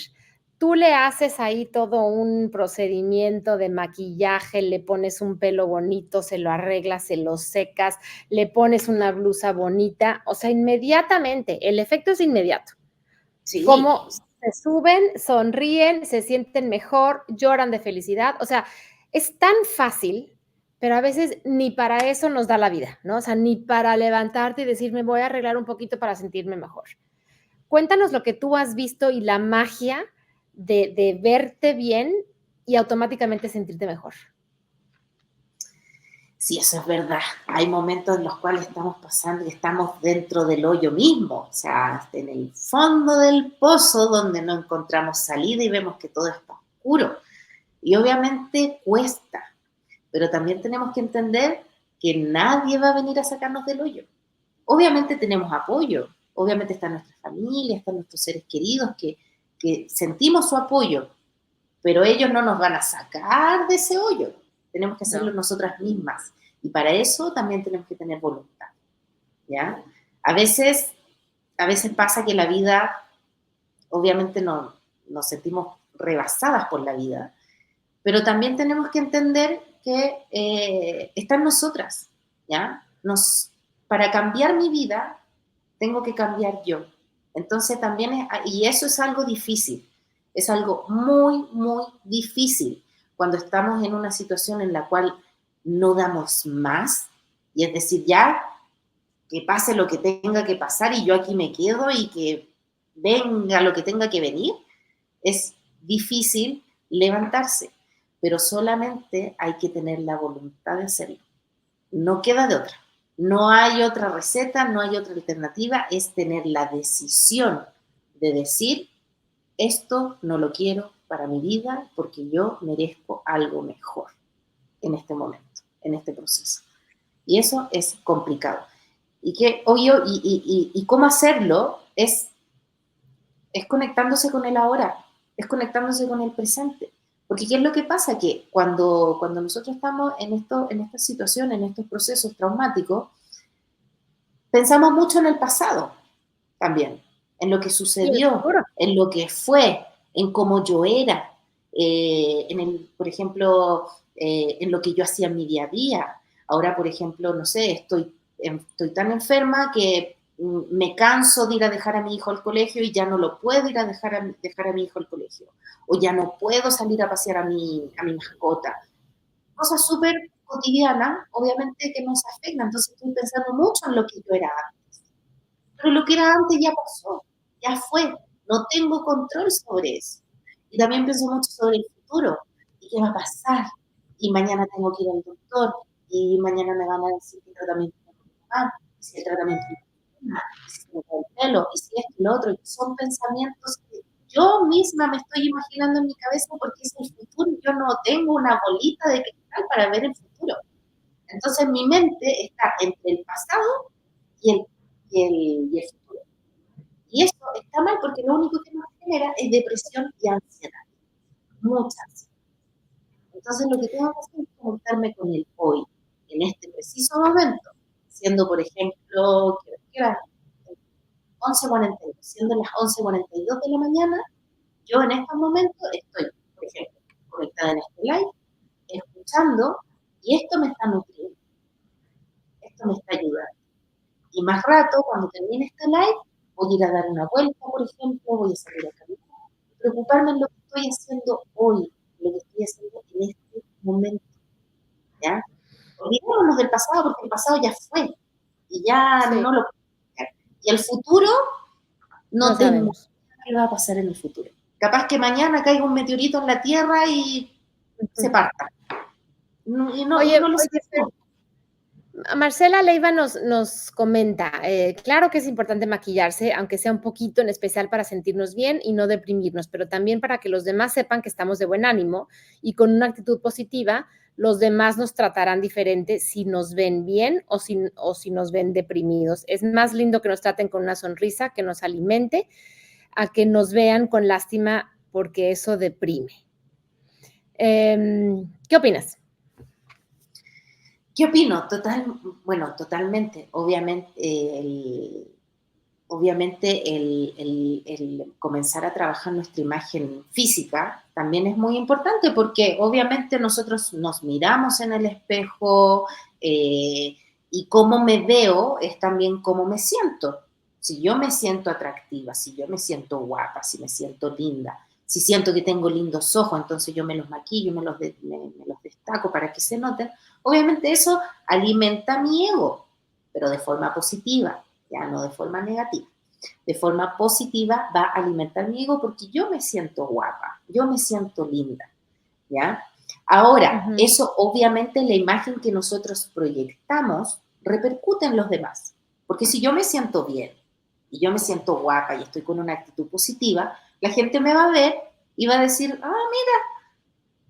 tú le haces ahí todo un procedimiento de maquillaje, le pones un pelo bonito, se lo arreglas, se lo secas, le pones una blusa bonita, o sea, inmediatamente, el efecto es inmediato. Sí, Como se suben, sonríen, se sienten mejor, lloran de felicidad, o sea, es tan fácil, pero a veces ni para eso nos da la vida, ¿no? O sea, ni para levantarte y decir, me voy a arreglar un poquito para sentirme mejor. Cuéntanos lo que tú has visto y la magia de verte bien y automáticamente sentirte mejor. sí, eso es verdad. Hay momentos en los cuales estamos pasando y estamos dentro del hoyo mismo, o sea, en el fondo del pozo donde no encontramos salida y vemos que todo está oscuro. Y obviamente cuesta, pero también tenemos que entender que nadie va a venir a sacarnos del hoyo. Obviamente tenemos apoyo, obviamente está nuestra familia, están nuestros seres queridos que sentimos su apoyo, pero ellos no nos van a sacar de ese hoyo. Tenemos que hacerlo No. nosotras mismas. Y para eso también tenemos que tener voluntad, ¿ya? A veces, a veces pasa que la vida, obviamente no, nos sentimos rebasadas por la vida, pero también tenemos que entender que está en nosotras, ¿ya? Para cambiar mi vida, tengo que cambiar yo. Entonces también, y eso es algo difícil, Es algo muy, muy difícil cuando estamos en una situación en la cual no damos más, y es decir, ya que pase lo que tenga que pasar y yo aquí me quedo y que venga lo que tenga que venir, es difícil levantarse, pero solamente hay que tener la voluntad de hacerlo. No queda de otra. No hay otra receta, no hay otra alternativa, es tener la decisión de decir, esto no lo quiero para mi vida porque yo merezco algo mejor en este momento, en este proceso. Y eso es complicado. Y que, obvio, y cómo hacerlo es conectándose con el ahora, es conectándose con el presente. Porque ¿qué es lo que pasa? Que cuando nosotros estamos en esta situación, en estos procesos traumáticos, pensamos mucho en el pasado también, en lo que Sí, el sucedió, futuro. en lo que fue, en cómo yo era, por ejemplo, en lo que yo hacía en mi día a día. Ahora, por ejemplo, no sé, estoy tan enferma que me canso de ir a dejar a mi hijo al colegio y ya no lo puedo ir a dejar a mi hijo al colegio. O ya no puedo salir a pasear a mi mascota. Cosas súper cotidianas, obviamente, que nos afectan. Entonces estoy pensando mucho en lo que yo era antes. Pero lo que era antes ya pasó, ya fue. No tengo control sobre eso. Y también pienso mucho sobre el futuro. ¿Y qué va a pasar? Y mañana tengo que ir al doctor. Y mañana me van a decir qué tratamiento tengo que tomar. Y si el tratamiento no funciona. Y si se me cae el pelo. Y si esto y lo otro. Y son pensamientos que yo misma me estoy imaginando en mi cabeza porque es el futuro. Yo no tengo una bolita de cristal para ver el futuro. Entonces mi mente está entre el pasado y el futuro. Y eso está mal porque lo único que nos genera es depresión y ansiedad. Muchas. Entonces lo que tengo que hacer es conectarme con el hoy, en este preciso momento, siendo, por ejemplo, ¿qué hora? 11:42, siendo las 11:42 de la mañana, yo en estos momentos estoy, por ejemplo, conectada en este live, escuchando, y esto me está nutriendo, esto me está ayudando. Y más rato, cuando termine este live, voy a ir a dar una vuelta, por ejemplo, voy a salir a caminar, preocuparme en lo que estoy haciendo hoy, lo que estoy haciendo en este momento, ¿ya? Olvidémonos del pasado porque el pasado ya fue y ya Sí, no lo puedo cambiar. Y el futuro, no no tengo sabemos. idea qué va a pasar en el futuro. Capaz que mañana caiga un meteorito en la Tierra y se Ujú. parta. Y Oye, no lo oye, sabemos. Marcela Leiva nos comenta, claro que es importante maquillarse, aunque sea un poquito en especial para sentirnos bien y no deprimirnos, pero también para que los demás sepan que estamos de buen ánimo y con una actitud positiva, los demás nos tratarán diferente si nos ven bien o si nos ven deprimidos. Es más lindo que nos traten con una sonrisa, que nos alimente, a que nos vean con lástima porque eso deprime. ¿Qué opinas? ¿Qué opino? Bueno, totalmente. Obviamente el comenzar a trabajar nuestra imagen física también es muy importante porque obviamente nosotros nos miramos en el espejo y cómo me veo es también cómo me siento. Si yo me siento atractiva, si yo me siento guapa, si me siento linda, si siento que tengo lindos ojos, entonces yo me los maquillo, me los destaco para que se noten. Obviamente eso alimenta mi ego, pero de forma positiva, ya no de forma negativa. De forma positiva va a alimentar mi ego porque yo me siento guapa, yo me siento linda, ¿ya? Ahora, Ujú. eso obviamente la imagen que nosotros proyectamos repercute en los demás, porque si yo me siento bien y yo me siento guapa y estoy con una actitud positiva, la gente me va a ver y va a decir, ah, mira,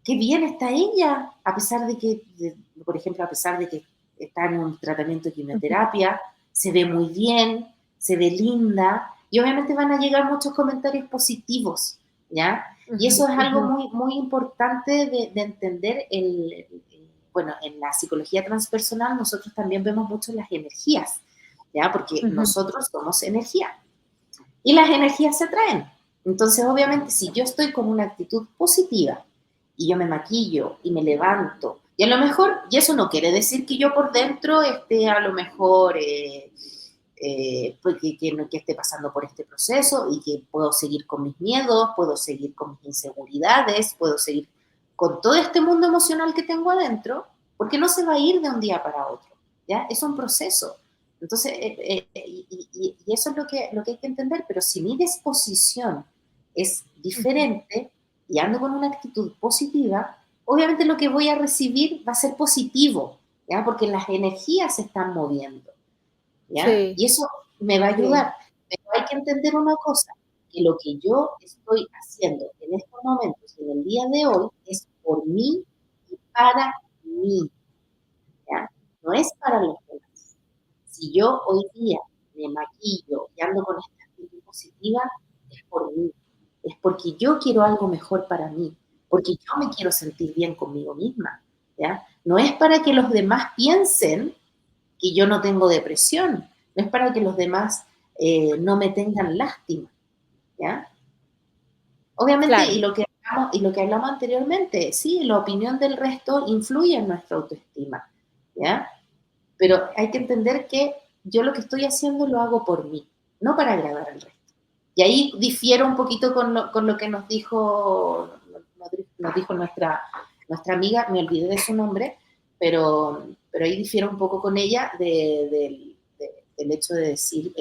qué bien está ella, a pesar de que, por ejemplo, a pesar de que está en un tratamiento de Ujú. quimioterapia, se ve muy bien, se ve linda, y obviamente van a llegar muchos comentarios positivos, ¿ya? Y Ujú. eso es algo Ujú. muy, muy importante de entender. Bueno, en la psicología transpersonal nosotros también vemos mucho las energías, ¿ya? Porque Ujú. nosotros somos energía y las energías se atraen. Entonces, obviamente, si yo estoy con una actitud positiva y yo me maquillo y me levanto, y a lo mejor, y eso no quiere decir que yo por dentro esté a lo mejor pues que esté pasando por este proceso y que puedo seguir con mis miedos, puedo seguir con mis inseguridades, puedo seguir con todo este mundo emocional que tengo adentro, porque no se va a ir de un día para otro, ¿ya? Es un proceso. Entonces, y eso es lo que hay que entender, pero si mi disposición es diferente y ando con una actitud positiva, obviamente lo que voy a recibir va a ser positivo, ¿ya? Porque las energías se están moviendo, ¿ya? Sí, Y eso me va a sí, ayudar. Pero hay que entender una cosa, que lo que yo estoy haciendo en estos momentos, en el día de hoy, es por mí y para mí, ¿ya? No es para los demás. Si yo hoy día me maquillo y ando con esta actitud positiva, es por mí. Es porque yo quiero algo mejor para mí, porque yo me quiero sentir bien conmigo misma, ¿ya? No es para que los demás piensen que yo no tengo depresión, no es para que los demás no me tengan lástima, ¿ya? Obviamente, claro. y lo que hablamos anteriormente, sí, la opinión del resto influye en nuestra autoestima, ¿ya? Pero hay que entender que yo lo que estoy haciendo lo hago por mí, no para agradar al resto. Y ahí difiero un poquito con lo que nos dijo nuestra amiga, me olvidé de su nombre, pero ahí difiero un poco con ella del hecho de decir,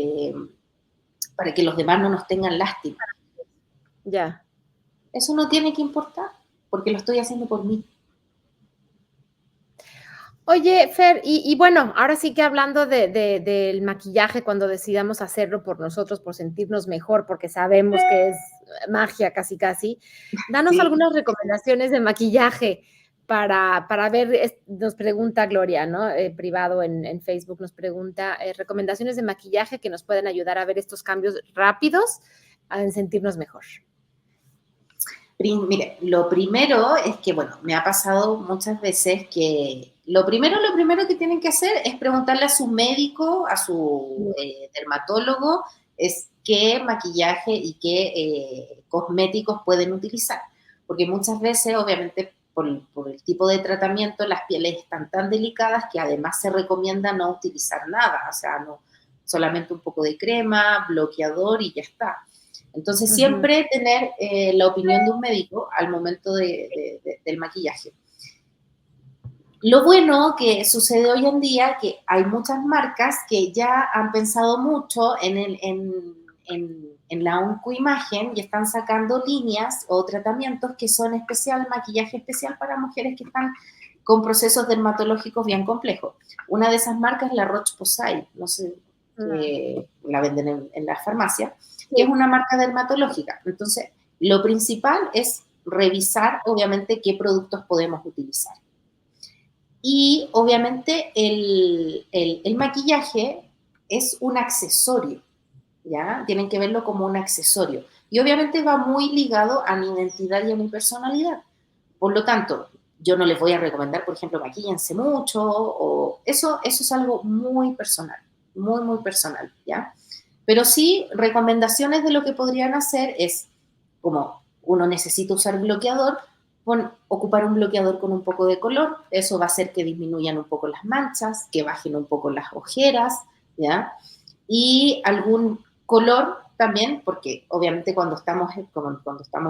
para que los demás no nos tengan lástima. Ya. Eso no tiene que importar, porque lo estoy haciendo por mí. Oye, Fer, y bueno, ahora sí que hablando del maquillaje, cuando decidamos hacerlo por nosotros, por sentirnos mejor, porque sabemos que es magia casi casi, danos Sí, algunas recomendaciones de maquillaje para ver, nos pregunta Gloria, ¿no? Privado en Facebook nos pregunta recomendaciones de maquillaje que nos pueden ayudar a ver estos cambios rápidos, a sentirnos mejor. Mire, lo primero es que, bueno, me ha pasado muchas veces que lo primero que tienen que hacer es preguntarle a su médico, a su dermatólogo, es qué maquillaje y qué cosméticos pueden utilizar. Porque muchas veces, obviamente, por el tipo de tratamiento, las pieles están tan delicadas que además se recomienda no utilizar nada, o sea, no, solamente un poco de crema, bloqueador y ya está. Entonces, Ujú. siempre tener la opinión de un médico al momento del maquillaje. Lo bueno que sucede hoy en día que hay muchas marcas que ya han pensado mucho en la oncoimagen y están sacando líneas o tratamientos que son especial, maquillaje especial para mujeres que están con procesos dermatológicos bien complejos. Una de esas marcas es la Roche-Posay, no sé, Ah, que la venden en las farmacias, que es sí. una marca dermatológica. Entonces, lo principal es revisar, obviamente, qué productos podemos utilizar. Y obviamente el maquillaje es un accesorio, ¿ya? Tienen que verlo como un accesorio. Y obviamente va muy ligado a mi identidad y a mi personalidad. Por lo tanto, yo no les voy a recomendar, por ejemplo, maquíllense mucho, o eso es algo muy personal, muy, muy personal, ¿ya? Pero sí, recomendaciones de lo que podrían hacer es, como uno necesita usar bloqueador, ocupar un bloqueador con un poco de color, eso va a hacer que disminuyan un poco las manchas, que bajen un poco las ojeras, ¿ya? Y algún color también, porque obviamente cuando estamos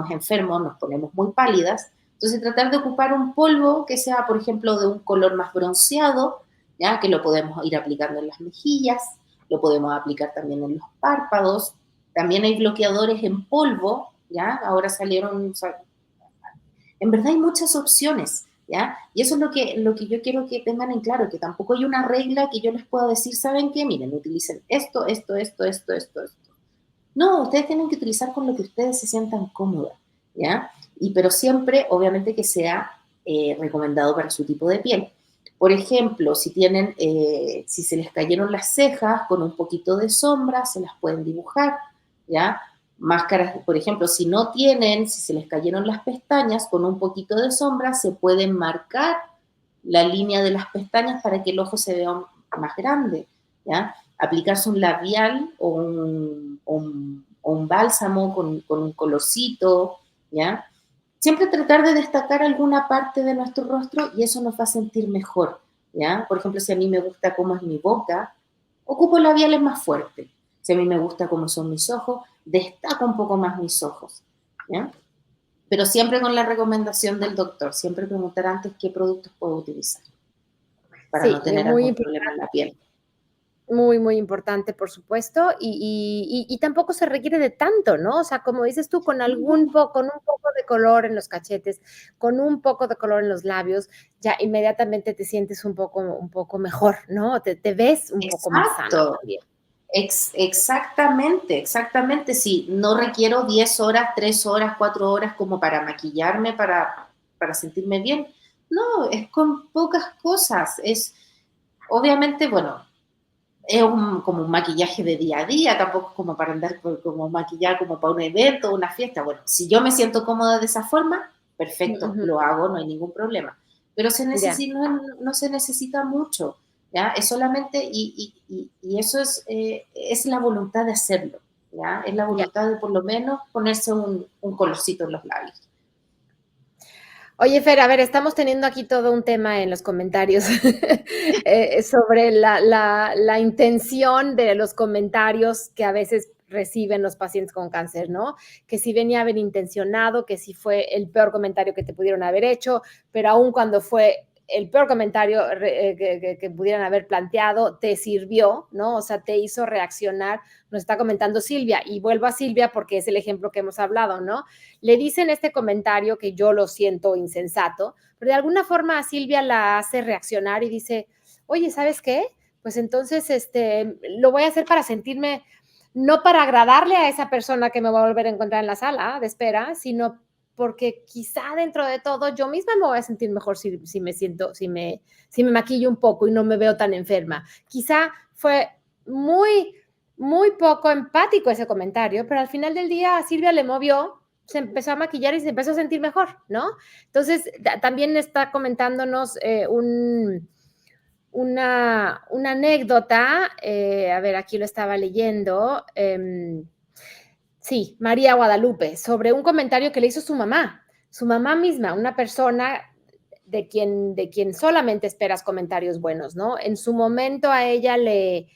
enfermos nos ponemos muy pálidas, entonces tratar de ocupar un polvo que sea, por ejemplo, de un color más bronceado, ¿ya? Que lo podemos ir aplicando en las mejillas, lo podemos aplicar también en los párpados, también hay bloqueadores en polvo, ¿ya? Ahora salieron, o sea, en verdad hay muchas opciones, ¿ya? Y eso es lo que yo quiero que tengan en claro, que tampoco hay una regla que yo les pueda decir, ¿saben qué? Miren, utilicen esto. No, ustedes tienen que utilizar con lo que ustedes se sientan cómodas, ¿ya? Pero siempre, obviamente, que sea recomendado para su tipo de piel. Por ejemplo, si se les cayeron las cejas con un poquito de sombra, se las pueden dibujar, ¿ya? Máscaras, por ejemplo, si se les cayeron las pestañas con un poquito de sombra, se pueden marcar la línea de las pestañas para que el ojo se vea más grande, ¿ya? Aplicarse un labial o un bálsamo con un colorcito, ¿ya? Siempre tratar de destacar alguna parte de nuestro rostro y eso nos va a sentir mejor, ¿ya? Por ejemplo, si a mí me gusta cómo es mi boca, Ocupo labiales más fuertes. Si a mí me gusta cómo son mis ojos, destaco un poco más mis ojos, ¿ya? Pero siempre con la recomendación del doctor, siempre preguntar antes qué productos puedo utilizar para no Sí, tener muy algún importante. problema en la piel. Muy, muy importante, por supuesto, y tampoco se requiere de tanto, ¿no? O sea, como dices tú, con un poco de color en los cachetes, con un poco de color en los labios, ya inmediatamente te sientes un poco mejor, ¿no? Te ves un poco más sana Exacto, también. exactamente, exactamente. Sí, no requiero 10 horas, 3 horas, 4 horas como para maquillarme, para sentirme bien. No, es con pocas cosas. Es, obviamente, bueno, es como un maquillaje de día a día, tampoco es como para andar como maquillar como para un evento o una fiesta. Bueno, si yo me siento cómoda de esa forma, perfecto, Ujú, lo hago, no hay ningún problema. Pero ya. no se necesita mucho, ¿ya? Es solamente, y eso es la voluntad de hacerlo, ¿ya? Es la Ya. voluntad de por lo menos ponerse un colorcito en los labios. Oye, Fer, a ver, estamos teniendo aquí todo un tema en los comentarios sobre la intención de los comentarios que a veces reciben los pacientes con cáncer, ¿no? Que si venía bien intencionado, que si fue el peor comentario que te pudieron haber hecho, pero aun cuando fue el peor comentario que pudieran haber planteado, te sirvió, ¿no? O sea, te hizo reaccionar. Nos está comentando Silvia, y vuelvo a Silvia porque es el ejemplo que hemos hablado, ¿no? Le dicen este comentario que yo lo siento insensato, pero de alguna forma a Silvia la hace reaccionar y dice, oye, ¿sabes qué? Pues entonces lo voy a hacer para sentirme, no para agradarle a esa persona que me va a volver a encontrar en la sala de espera, sino porque quizá dentro de todo yo misma me voy a sentir mejor si me siento, si me maquillo un poco y no me veo tan enferma. Quizá fue muy, muy poco empático ese comentario, pero al final del día a Silvia le movió, se empezó a maquillar y se empezó a sentir mejor, ¿no? Entonces, también está comentándonos una anécdota, a ver, aquí lo estaba leyendo, sí, María Guadalupe, sobre un comentario que le hizo su mamá misma, una persona de quien solamente esperas comentarios buenos, ¿no? En su momento a ella le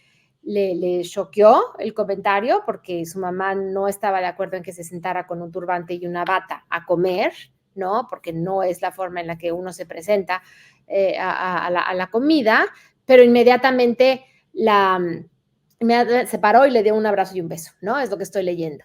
choqueó el comentario porque su mamá no estaba de acuerdo en que se sentara con un turbante y una bata a comer, ¿no? Porque no es la forma en la que uno se presenta a la comida, pero inmediatamente se paró y le dio un abrazo y un beso, ¿no? Es lo que estoy leyendo.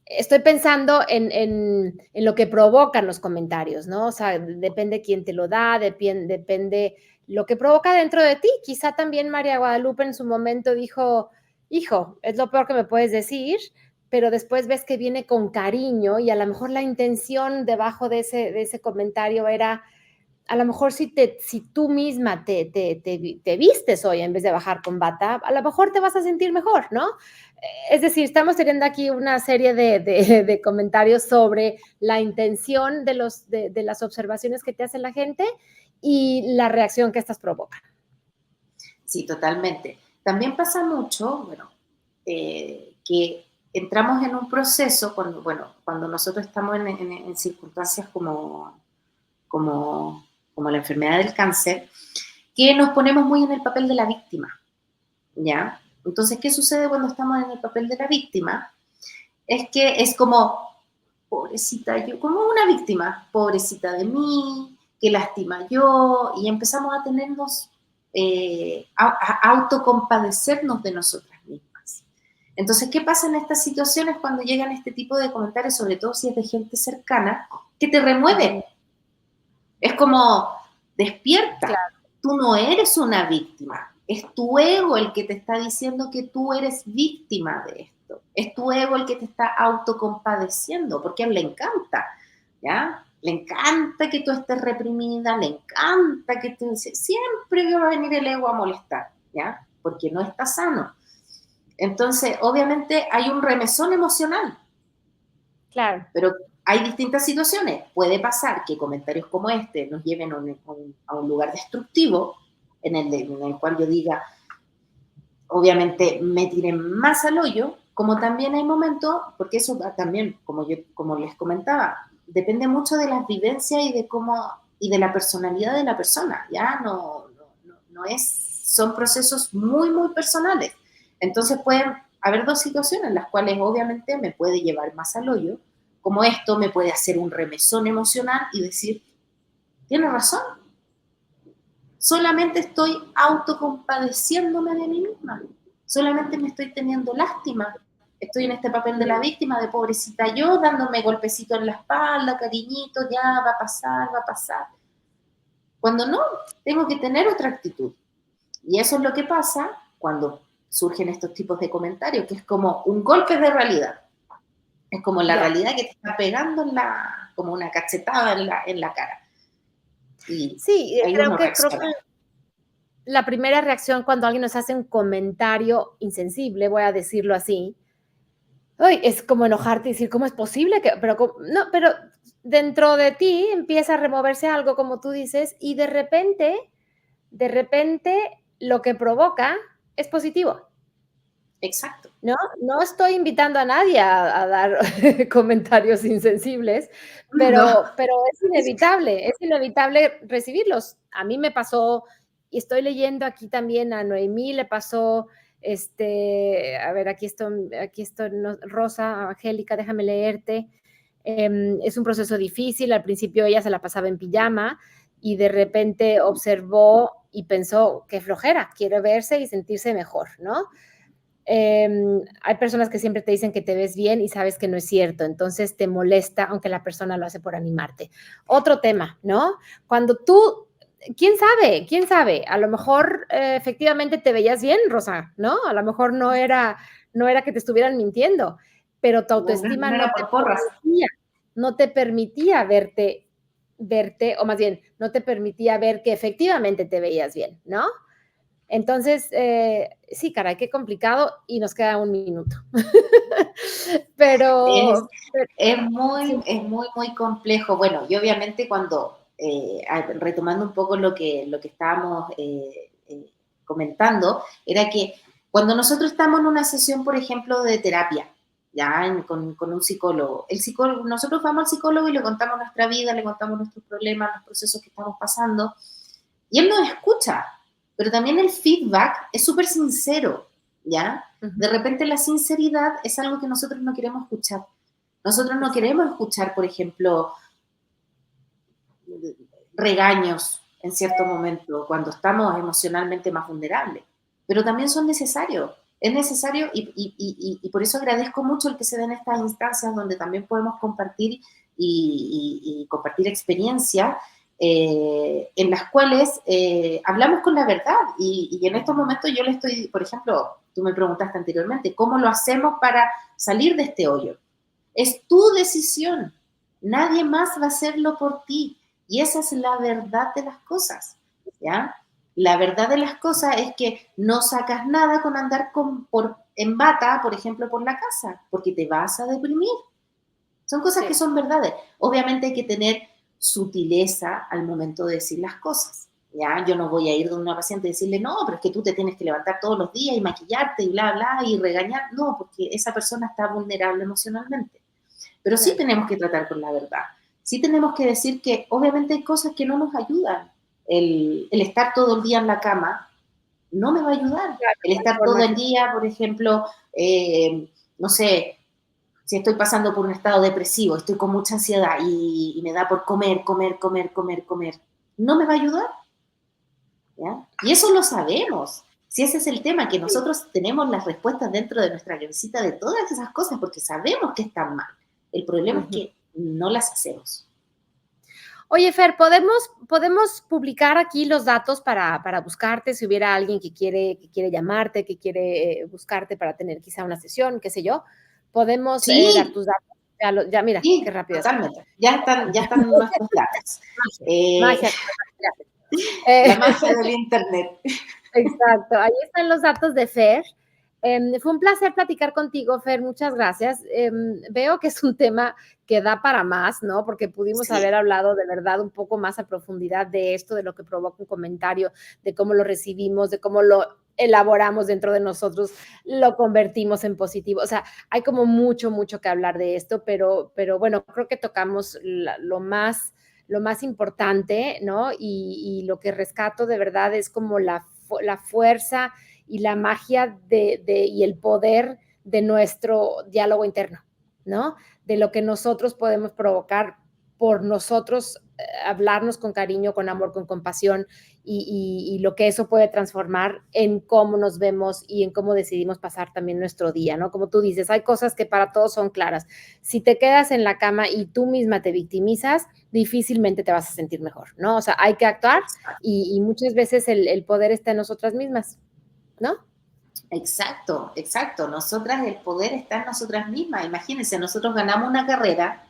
Estoy pensando en lo que provocan los comentarios, ¿no? O sea, depende quién te lo da, depende lo que provoca dentro de ti. Quizá también María Guadalupe en su momento dijo, hijo, es lo peor que me puedes decir, pero después ves que viene con cariño y a lo mejor la intención debajo de ese comentario era, a lo mejor si tú misma te vistes hoy en vez de bajar con bata, a lo mejor te vas a sentir mejor, ¿no? Es decir, estamos teniendo aquí una serie de comentarios sobre la intención de las observaciones que te hace la gente y la reacción que estas provocan. Sí, totalmente. También pasa mucho, bueno, que entramos en un proceso cuando, bueno, cuando nosotros estamos en circunstancias como, como la enfermedad del cáncer, que nos ponemos muy en el papel de la víctima, ¿ya? Entonces, ¿qué sucede cuando estamos en el papel de la víctima? Es que es como, pobrecita yo, como una víctima, pobrecita de mí, que lastima yo, y empezamos a tenernos, a autocompadecernos de nosotras mismas. Entonces, ¿qué pasa en estas situaciones cuando llegan este tipo de comentarios, sobre todo si es de gente cercana, que te remueve? Es como, despierta, Claro, tú no eres una víctima, es tu ego el que te está diciendo que tú eres víctima de esto, es tu ego el que te está autocompadeciendo, porque a él le encanta, ¿ya? Le encanta que tú estés reprimida, le encanta que tú, siempre va a venir el ego a molestar, ¿ya? Porque no está sano. Entonces, obviamente hay un remesón emocional, claro. pero hay distintas situaciones. Puede pasar que comentarios como este nos lleven a un lugar destructivo en el cual yo diga, obviamente me tiré más al hoyo, como también hay momentos, porque eso también, como les comentaba, depende mucho de las vivencias y de cómo y de la personalidad de la persona, ya no es son procesos muy, muy personales. Entonces pueden haber dos situaciones en las cuales obviamente me puede llevar más al hoyo, como esto me puede hacer un remesón emocional y decir, tienes razón, solamente estoy autocompadeciéndome de mí misma, solamente me estoy teniendo lástima, estoy en este papel de la víctima, de pobrecita yo, dándome golpecitos en la espalda, cariñito, ya va a pasar, va a pasar. Cuando no, tengo que tener otra actitud. Y eso es lo que pasa cuando surgen estos tipos de comentarios, que es como un golpe de realidad. Es como la Ya. realidad que te está pegando como una cachetada en la cara. Y Sí, ahí creo uno que reacciona. la primera reacción cuando alguien nos hace un comentario insensible, voy a decirlo así, ¡ay!, es como enojarte y decir: "¿Cómo es posible que?". Pero no, pero dentro de ti empieza a removerse algo, como tú dices, y de repente lo que provoca es positivo, Exacto. ¿no? No estoy invitando a nadie a dar comentarios insensibles, No. pero es inevitable recibirlos. A mí me pasó, y estoy leyendo aquí también a Noemí le pasó, a ver, aquí esto, no, Rosa, Angélica, déjame leerte. Es un proceso difícil, al principio ella se la pasaba en pijama y de repente observó y pensó: "Qué flojera, quiere verse y sentirse mejor", ¿no? Hay personas que siempre te dicen que te ves bien y sabes que no es cierto, entonces te molesta, aunque la persona lo hace por animarte. Otro tema, ¿no? Cuando tú, quién sabe, quién sabe, a lo mejor efectivamente te veías bien, Rosa, ¿no? A lo mejor no era que te estuvieran mintiendo, pero tu No, autoestima no era por porras. no te permitía verte, o más bien, no te permitía ver que efectivamente te veías bien, ¿no? Entonces, sí, caray, qué complicado y nos queda un minuto. Es, Pero sí, es muy, muy complejo. Bueno, y obviamente cuando, retomando un poco lo que estábamos comentando, era que cuando nosotros estamos en una sesión, por ejemplo, de terapia, ya con un psicólogo, nosotros vamos al psicólogo y le contamos nuestra vida, le contamos nuestros problemas, los procesos que estamos pasando, y él nos escucha, pero también el feedback es súper sincero, ¿ya? ujú, De repente la sinceridad es algo que nosotros no queremos escuchar. Nosotros no exacto, queremos escuchar, por ejemplo, regaños en cierto momento, cuando estamos emocionalmente más vulnerables, pero también son necesarios. Es necesario y por eso agradezco mucho el que se den estas instancias donde también podemos compartir y compartir experiencias en las cuales hablamos con la verdad. Y en estos momentos yo le estoy, por ejemplo, tú me preguntaste anteriormente, ¿cómo lo hacemos para salir de este hoyo? Es tu decisión. Nadie más va a hacerlo por ti. Y esa es la verdad de las cosas, ¿ya? La verdad de las cosas es que no sacas nada con andar en bata, por ejemplo, por la casa, porque te vas a deprimir. Son cosas que sí, son verdades. Obviamente hay que tener sutileza al momento de decir las cosas. ¿Ya? Yo no voy a ir de una paciente y decirle, no, pero es que tú te tienes que levantar todos los días y maquillarte y bla, bla, y regañar. No, porque esa persona está vulnerable emocionalmente. Pero sí claro, tenemos que tratar con la verdad. Sí tenemos que decir que obviamente hay cosas que no nos ayudan. El estar todo el día en la cama no me va a ayudar. claro, El no hay estar todo forma el que día, por ejemplo, no sé, si estoy pasando por un estado depresivo, estoy con mucha ansiedad y me da por comer, comer, comer, comer, comer, no me va a ayudar. ¿Ya? Y eso lo sabemos. Si ese es el tema, que sí. nosotros tenemos las respuestas dentro de nuestra cabecita de todas esas cosas porque sabemos que están mal. El problema es Ujú. que no las hacemos. Oye, Fer, ¿podemos publicar aquí los datos para buscarte si hubiera alguien que quiere llamarte, que quiere buscarte para tener quizá una sesión, qué sé yo? ¿Podemos dar Sí, tus datos? Ya mira, qué sí, rápido es. totalmente. Ya están nuestros datos. Magia, Eh, magia, gracias. la Eh, magia del Internet. Exacto, ahí están los datos de Fer. Fue un placer platicar contigo, Fer, muchas gracias. Veo que es un tema que da para más, ¿no? Porque pudimos haber Sí, hablado de verdad un poco más a profundidad de esto, de lo que provoca un comentario, de cómo lo recibimos, de cómo lo elaboramos dentro de nosotros, lo convertimos en positivo. O sea, hay como mucho, mucho que hablar de esto, pero bueno, creo que tocamos lo más importante, ¿no? Y lo que rescato de verdad es como la la fuerza y la magia y el poder de nuestro diálogo interno, ¿no? De lo que nosotros podemos provocar por nosotros hablarnos con cariño, con amor, con compasión y lo que eso puede transformar en cómo nos vemos y en cómo decidimos pasar también nuestro día, ¿no? Como tú dices, hay cosas que para todos son claras. Si te quedas en la cama y tú misma te victimizas, difícilmente te vas a sentir mejor, ¿no? O sea, hay que actuar y muchas veces el poder está en nosotras mismas, ¿no? Exacto, exacto. Nosotras, el poder está en nosotras mismas. Imagínense, nosotros ganamos una carrera.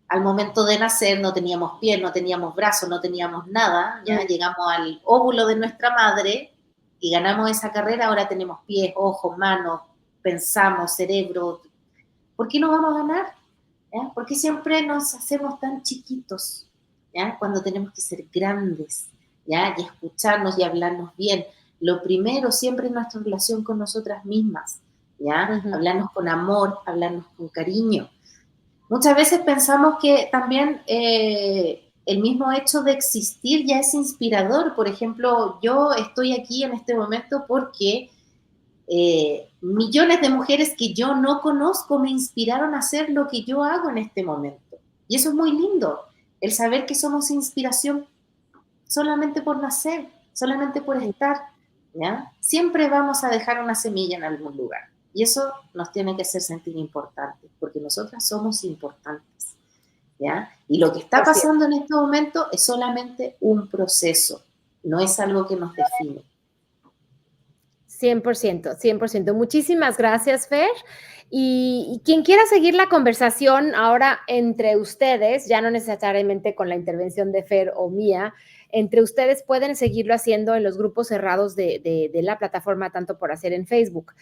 Al momento de nacer no teníamos pies, no teníamos brazos, no teníamos nada, ya llegamos al óvulo de nuestra madre y ganamos esa carrera, ahora tenemos pies, ojos, manos, pensamos, cerebro. ¿Por qué no vamos a ganar? ¿Ya? ¿Por qué siempre nos hacemos tan chiquitos? ¿Ya? Cuando tenemos que ser grandes, ¿ya? Y escucharnos y hablarnos bien. Lo primero siempre es nuestra relación con nosotras mismas, ¿ya? Hablarnos con amor, hablarnos con cariño. Muchas veces pensamos que también el mismo hecho de existir ya es inspirador. Por ejemplo, yo estoy aquí en este momento porque millones de mujeres que yo no conozco me inspiraron a hacer lo que yo hago en este momento. Y eso es muy lindo, el saber que somos inspiración solamente por nacer, solamente por estar, ¿ya? Siempre vamos a dejar una semilla en algún lugar. Y eso nos tiene que hacer sentir importantes, porque nosotras somos importantes, ¿ya? Y lo que está pasando en este momento es solamente un proceso, no es algo que nos define. 100%, 100%. Muchísimas gracias, Fer. Y quien quiera seguir la conversación ahora entre ustedes, ya no necesariamente con la intervención de Fer o mía, entre ustedes pueden seguirlo haciendo en los grupos cerrados de la plataforma Tanto por Hacer en Facebook.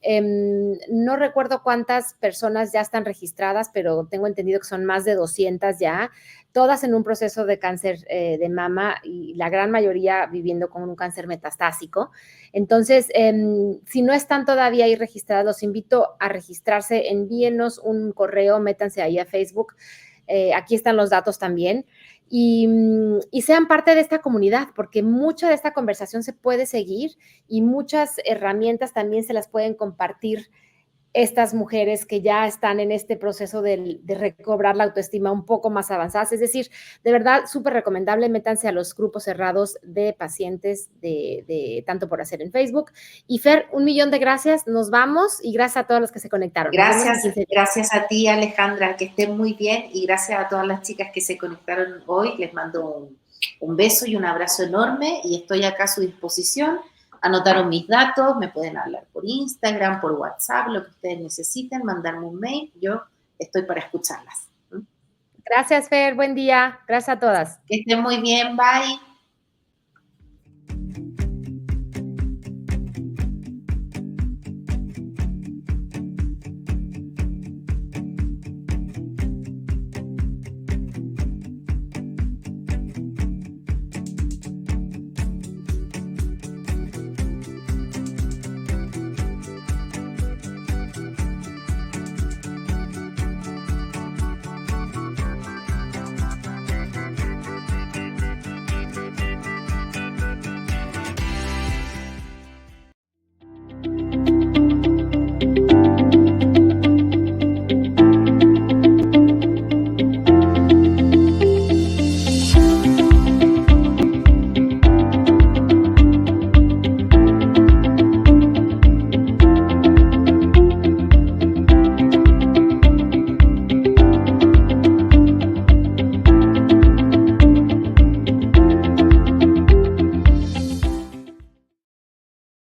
No recuerdo cuántas personas ya están registradas, pero tengo entendido que son más de 200 ya, todas en un proceso de cáncer de mama y la gran mayoría viviendo con un cáncer metastásico. Entonces, si no están todavía ahí registrados, los invito a registrarse, envíenos un correo, métanse ahí a Facebook, aquí están los datos también, y sean parte de esta comunidad, porque mucha de esta conversación se puede seguir y muchas herramientas también se las pueden compartir estas mujeres que ya están en este proceso de recobrar la autoestima un poco más avanzadas. Es decir, de verdad, súper recomendable, métanse a los grupos cerrados de pacientes de Tanto por Hacer en Facebook. Y Fer, 1.000.000 de gracias, nos vamos y gracias a todos los que se conectaron. Gracias a ti, Alejandra, que estén muy bien y gracias a todas las chicas que se conectaron hoy. Les mando un beso y un abrazo enorme y estoy acá a su disposición. Anotaron mis datos, me pueden hablar por Instagram, por WhatsApp, lo que ustedes necesiten, mandarme un mail, yo estoy para escucharlas. Gracias, Fer, buen día, gracias a todas. Que estén muy bien, bye.